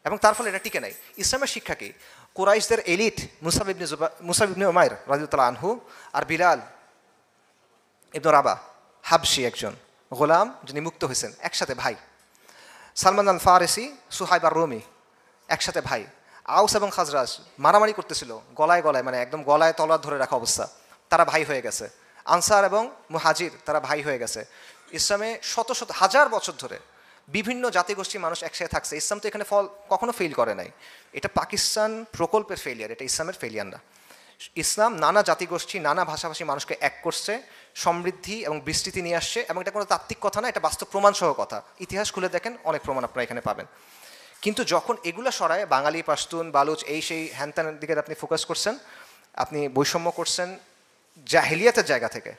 এবং তার ফলে এটা টিকে নাই। ইসলামের শিক্ষা কি? কুরাইশদের এলিট মুসাব ইবনে উমাইর রাদিয়াল্লাহু আনহু আর বিলাল ইবনে রাবা, হাবশি একজন গোলাম যিনি মুক্ত হয়েছেন, একসাথে ভাই। সালমান আল ফারেসি, সুহাইব আর রুমি একসাথে ভাই। আউস এবং খাজরাজ মারামারি করতেছিল গলায় গলায়, মানে একদম গলায় তলোয়ার ধরে রাখা অবস্থা, তারা ভাই হয়ে গেছে। আনসার এবং মুহাজির তারা ভাই হয়ে গেছে। ইসলামে শত শত হাজার বছর ধরে বিভিন্ন জাতিগোষ্ঠীর মানুষ একসাথে থাকছে। ইসলাম তো এখানে কখনো ফেল করে নাই। এটা পাকিস্তান প্রকল্পের ফেলিয়ার, এটা ইসলামের ফেলিয়ার না। ইসলাম নানা জাতিগোষ্ঠী, নানা ভাষাভাষী মানুষকে এক করছে, সমৃদ্ধি এবং বিস্তৃতি নিয়ে আসছে, এবং এটা কোনো তাত্ত্বিক কথা না, এটা বাস্তব প্রমাণসহ কথা। ইতিহাস খুলে দেখেন, অনেক প্রমাণ আপনারা এখানে পাবেন। কিন্তু যখন এগুলো সরায় বাঙালি, পাশতুন, বালুচ, এই সেই হ্যানত্যানের দিকে আপনি ফোকাস করছেন, আপনি বৈষম্য করছেন জাহেলিয়াতের জায়গা থেকে,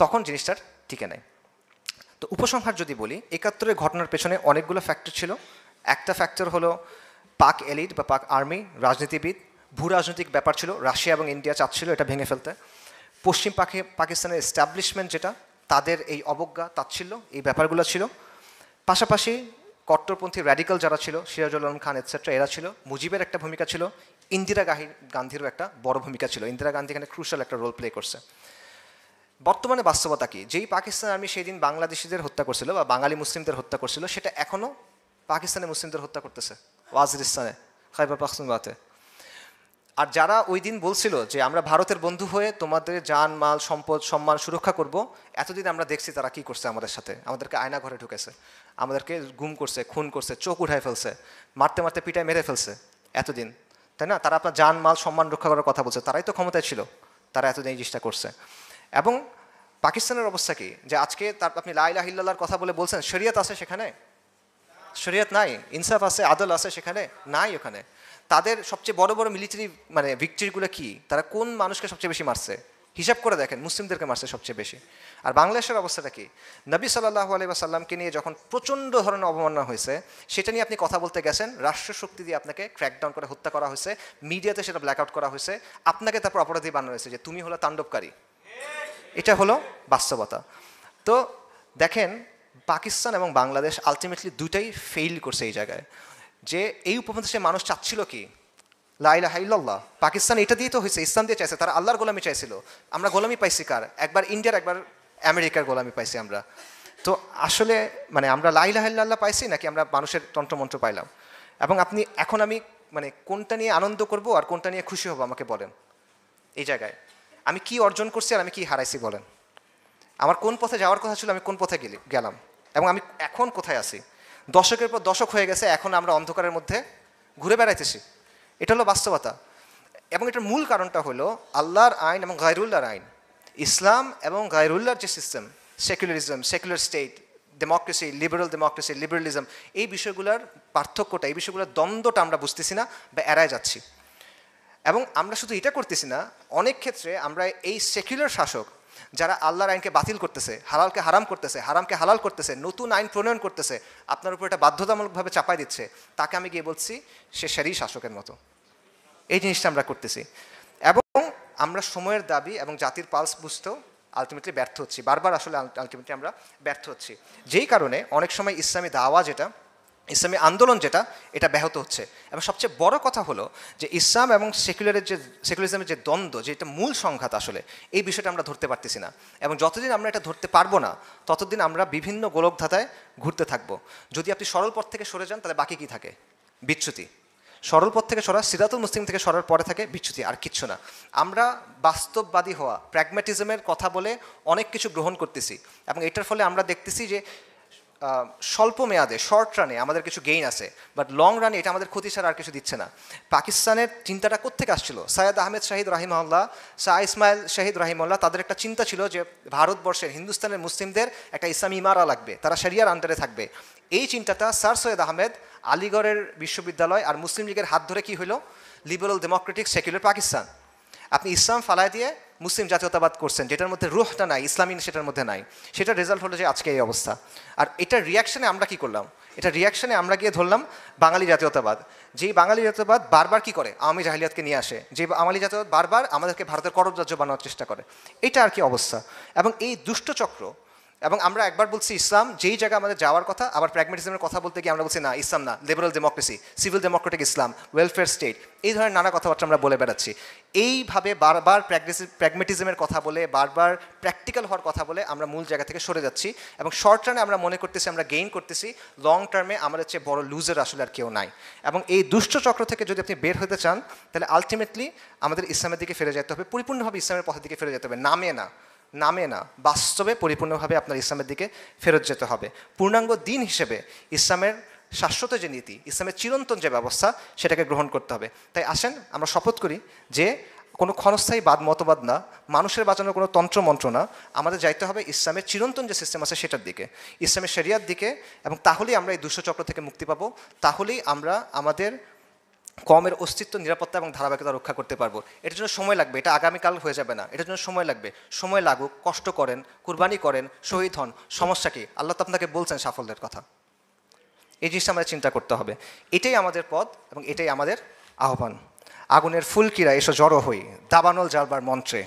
তখন জিনিসটার টিকে নেয়। তো উপসংহার যদি বলি, ৭১-এর ঘটনার পেছনে অনেকগুলো ফ্যাক্টর ছিল। একটা ফ্যাক্টর হলো পাক এলিট বা পাক আর্মি, রাজনীতিবিদ, ভূ রাজনৈতিক ব্যাপার ছিল। রাশিয়া এবং ইন্ডিয়া চাচ্ছিল এটা ভেঙে ফেলতে। পশ্চিম পাকিস্তানের এস্টাবলিশমেন্ট যেটা, তাদের এই অবজ্ঞা, তাচ্ছিল্য, এই ব্যাপারগুলো ছিল। পাশাপাশি কট্টরপন্থী র্যাডিক্যাল যারা ছিল, সিরাজুল আলম খান এটসেট্রা, এরা ছিল। মুজিবের একটা ভূমিকা ছিল, ইন্দিরা গান্ধীরও একটা বড় ভূমিকা ছিল। ইন্দিরা গান্ধী এখানে ক্রুশাল একটা রোল প্লে করছে। বর্তমানে বাস্তবতা কি? যেই পাকিস্তান আর্মি সেই দিন বাংলাদেশিদের হত্যা করছিল বা বাঙালি মুসলিমদের হত্যা করছিল, সেটা এখনও পাকিস্তানের মুসলিমদের হত্যা করতেছে ওয়াজিরিস্তানে, খাইবার পাখতুনখোয়াতে। আর যারা ওই দিন বলছিল যে আমরা ভারতের বন্ধু হয়ে তোমাদের জান, মাল, সম্পদ, সম্মান সুরক্ষা করব, এতদিন আমরা দেখছি তারা কি করছে আমাদের সাথে। আমাদেরকে আয়না ঘরে ঢুকেছে, আমাদেরকে গুম করছে, খুন করছে, চোখ উঠায় ফেলছে, মারতে মারতে পিটায় মেরে ফেলছে এতদিন, তাই না? তারা আপনার জান, মাল, সম্মান রক্ষা করার কথা বলছে, তারাই তো ক্ষমতায় ছিল, তারা এতদিন এই জিনিসটা করছে। এবং পাকিস্তানের অবস্থা কি, যে আজকে তার আপনি লা ইলাহা ইল্লাল্লাহর কথা বলে বলছেন, শরিয়ত আছে সেখানে? শরিয়ত নাই। ইনসাফ আছে, আদল আছে সেখানে? নাই ওখানে। তাদের সবচেয়ে বড় বড় মিলিটারি মানে ভিক্টরিগুলো কি? তারা কোন মানুষকে সবচেয়ে বেশি মারছে? হিসাব করে দেখেন, মুসলিমদেরকে মারছে সবচেয়ে বেশি। আর বাংলাদেশের অবস্থাটা কি? নবী সাল্লাল্লাহু আলাইহি ওয়াসাল্লামকে নিয়ে যখন প্রচণ্ড ধরনের অবমাননা হয়েছে, সেটা নিয়ে আপনি কথা বলতে গেছেন, রাষ্ট্রশক্তি দিয়ে আপনাকে ক্র্যাকডাউন করে হত্যা করা হয়েছে, মিডিয়াতে সেটা ব্ল্যাক আউট করা হয়েছে, আপনাকে তারপর অপরাধী বানানো হয়েছে যে তুমি হলো তাণ্ডবকারী। এটা হলো বাস্তবতা। তো দেখেন, পাকিস্তান এবং বাংলাদেশ আলটিমেটলি দুইটাই ফেইল করছে এই জায়গায়। যে এই উপমহাদেশে মানুষ চাচ্ছিল কি? লা ইলাহা ইল্লাল্লাহ। পাকিস্তান এটা দিয়ে তো হয়েছে, ইসলাম দিয়ে চাইছে, তারা আল্লাহর গোলামি চাইছিল। আমরা গোলামি পাইছি কার? একবার ইন্ডিয়ার, একবার আমেরিকার গোলামি পাইছি আমরা। তো আসলে মানে আমরা লা ইলাহা ইল্লাল্লাহ পাইছি নাকি আমরা মানুষের তন্ত্রমন্ত্র পাইলাম? এবং আপনি এখন আমি মানে কোনটা নিয়ে আনন্দ করব আর কোনটা নিয়ে খুশি হব আমাকে বলেন। এই জায়গায় আমি কি অর্জন করছি আর আমি কি হারাইছি বলেন। আমার কোন পথে যাওয়ার কথা ছিল, আমি কোন পথে গেলাম, এবং আমি এখন কোথায় আছি? দশকের পর দশক হয়ে গেছে, এখন আমরা অন্ধকারের মধ্যে ঘুরে বেড়াইতেছি। এটা হলো বাস্তবতা। এবং এটার মূল কারণটা হলো আল্লাহর আইন এবং গায়রুল্লাহর আইন। ইসলাম এবং গায়রুল্লাহর যে system, secularism, secular state, democracy, liberalism, এই বিষয়গুলোর পার্থক্যটা, এই বিষয়গুলোর দ্বন্দ্বটা আমরা বুঝতেছি না বা এড়ায় যাচ্ছি। এবং আমরা শুধু এটা করতেছি না, অনেক ক্ষেত্রে আমরা এই সেকুলার শাসক যারা আল্লাহর আইনকে বাতিল করতেছে, হালালকে হারাম করতেছে, হারামকে হালাল করতেছে, নতুন আইন প্রণয়ন করতেছে, আপনার উপর এটা বাধ্যতামূলকভাবে চাপাই দিচ্ছে, তাকে আমি গিয়ে বলছি সে শরী শাসকের মতো। এই জিনিসটা আমরা করতেছি। এবং আমরা সময়ের দাবি এবং জাতির পালস বুঝতেও আলটিমেটলি ব্যর্থ হচ্ছি, বারবার আসলে আলটিমেটলি আমরা ব্যর্থ হচ্ছি। যেই কারণে অনেক সময় ইসলামী দাওয়া যেটা, ইসলামী আন্দোলন যেটা, এটা ব্যাহত হচ্ছে। এবং সবচেয়ে বড় কথা হলো যে ইসলাম এবং সেকুলারিজমের যে দ্বন্দ্ব, যেটা মূল সংঘাত আসলে, এই বিষয়টা আমরা ধরতে পারতেছি না। এবং যতদিন আমরা এটা ধরতে পারবো না, ততদিন আমরা বিভিন্ন গোলকধাঁধায় ঘুরতে থাকবো। যদি আপনি সরল পথ থেকে সরে যান, তাহলে বাকি কি থাকে? বিচ্যুতি। সরল পথ থেকে সরা, সিরাতুল মুসলিম থেকে সরার পরে থাকে বিচ্যুতি, আর কিচ্ছু না। আমরা বাস্তববাদী হওয়া, প্র্যাগম্যাটিজমের কথা বলে অনেক কিছু গ্রহণ করতেছি, এবং এটার ফলে আমরা দেখতেছি যে স্বল্প মেয়াদে, শর্ট রানে আমাদের কিছু গেইন আছে, বাট লং রানে এটা আমাদের ক্ষতি ছাড়া আর কিছু দিচ্ছে না। পাকিস্তানের চিন্তাটা কোত্থেকে আসছিল? সৈয়দ আহমেদ শাহিদ রাহিমাহুল্লাহ, শাহ ইসমাইল শাহিদ রাহিমাহুল্লাহ, তাদের একটা চিন্তা ছিল যে ভারতবর্ষের, হিন্দুস্তানের মুসলিমদের একটা ইসলামী ইমারা লাগবে, তারা শরিয়ার আন্ডারে থাকবে। এই চিন্তাটা স্যার সৈয়দ আহমেদ আলিগড়ের বিশ্ববিদ্যালয় আর মুসলিম লীগের হাত ধরে কি হলো? Liberal Democratic secular Pakistan. আপনি ইসলাম ফালায় দিয়ে মুসলিম জাতীয়তাবাদ করছেন, যেটার মধ্যে রুহটা নাই, ইসলামী সেটার মধ্যে নাই। সেটার রেজাল্ট হলো যে আজকে এই অবস্থা। আর এটার রিয়াকশনে আমরা কি করলাম? এটা রিয়াকশনে আমরা গিয়ে ধরলাম বাঙালি জাতীয়তাবাদ। যেই বাঙালি জাতীয়তাবাদ বারবার কি করে? আওয়ামী জাহিলিয়াতকে নিয়ে আসে। যে বাঙালি জাতীয়তাবাদ বারবার আমাদেরকে ভারতের করদ রাজ্য বানানোর চেষ্টা করে। এটা আর কি অবস্থা। এবং এই দুষ্টচক্র, এবং আমরা একবার বলছি ইসলাম, যেই জায়গায় আমাদের যাওয়ার কথা, আবার প্র্যাগম্যাটিজমের কথা বলতে গিয়ে আমরা বলছি না, ইসলাম না, লিবারাল ডেমোক্রেসি, সিভিল ডেমোক্রেটিক ইসলাম, ওয়েলফেয়ার স্টেট, এই ধরনের নানা কথাবার্তা আমরা বলে বেড়াচ্ছি। এইভাবে বারবার প্র্যাগম্যাটিজমের কথা বলে, বারবার প্র্যাকটিক্যাল হওয়ার কথা বলে আমরা মূল জায়গা থেকে সরে যাচ্ছি, এবং শর্ট রানে আমরা মনে করতেছি আমরা গেইন করতেছি, লং টার্মে আমাদের চেয়ে বড় লুজার আসলে আর কেউ নাই। এবং এই দুষ্টচক্র থেকে যদি আপনি বের হতে চান, তাহলে আলটিমেটলি আমাদের ইসলামের দিকে ফিরে যেতে হবে, পরিপূর্ণভাবে ইসলামের পথের দিকে ফিরে যেতে হবে, নামে না, বাস্তবে পরিপূর্ণভাবে আপনার ইসলামের দিকে ফেরত যেতে হবে। পূর্ণাঙ্গ দিন হিসেবে ইসলামের শাশ্বত যে নীতি, ইসলামের চিরন্তন যে ব্যবস্থা, সেটাকে গ্রহণ করতে হবে। তাই আসেন আমরা শপথ করি যে কোনো ক্ষণস্থায়ী মতবাদ না, মানুষের বাঁচানোর কোনো তন্ত্রমন্ত্র না, আমাদের যাইতে হবে ইসলামের চিরন্তন যে সিস্টেম আছে সেটার দিকে, ইসলামের শরিয়ার দিকে। এবং তাহলেই আমরা এই দুষ্টচক্র থেকে মুক্তি পাবো, তাহলেই আমরা আমাদের কমের অস্তিত্ব, নিরাপত্তা এবং ধারাবাহিকতা রক্ষা করতে পারবো। এটার জন্য সময় লাগবে, এটা আগামীকাল হয়ে যাবে না, এটার জন্য সময় লাগবে। সময় লাগুক, কষ্ট করেন, কুরবানি করেন, শহীদ হন, সমস্যা কি? আল্লাহ তো আপনাকে বলছেন সাফল্যের কথা। এই জিনিসটা আমাদের চিন্তা করতে হবে। এটাই আমাদের পথ এবং এটাই আমাদের আহ্বান। আগুনের ফুলকিরা এসো জড়ো হই, দাবানল জ্বালবার মন্ত্রে,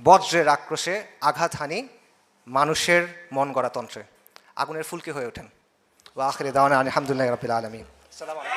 বজ্রের আক্রোশে আঘাত হানি মানুষের মন গড়া তন্ত্রে। আগুনের ফুলকি হয়ে ওঠেন। ওয়া আখিরি দাওয়ানা আলহামদুলিল্লাহি রাব্বিল আলামিন। আসসালামু আলাইকুম।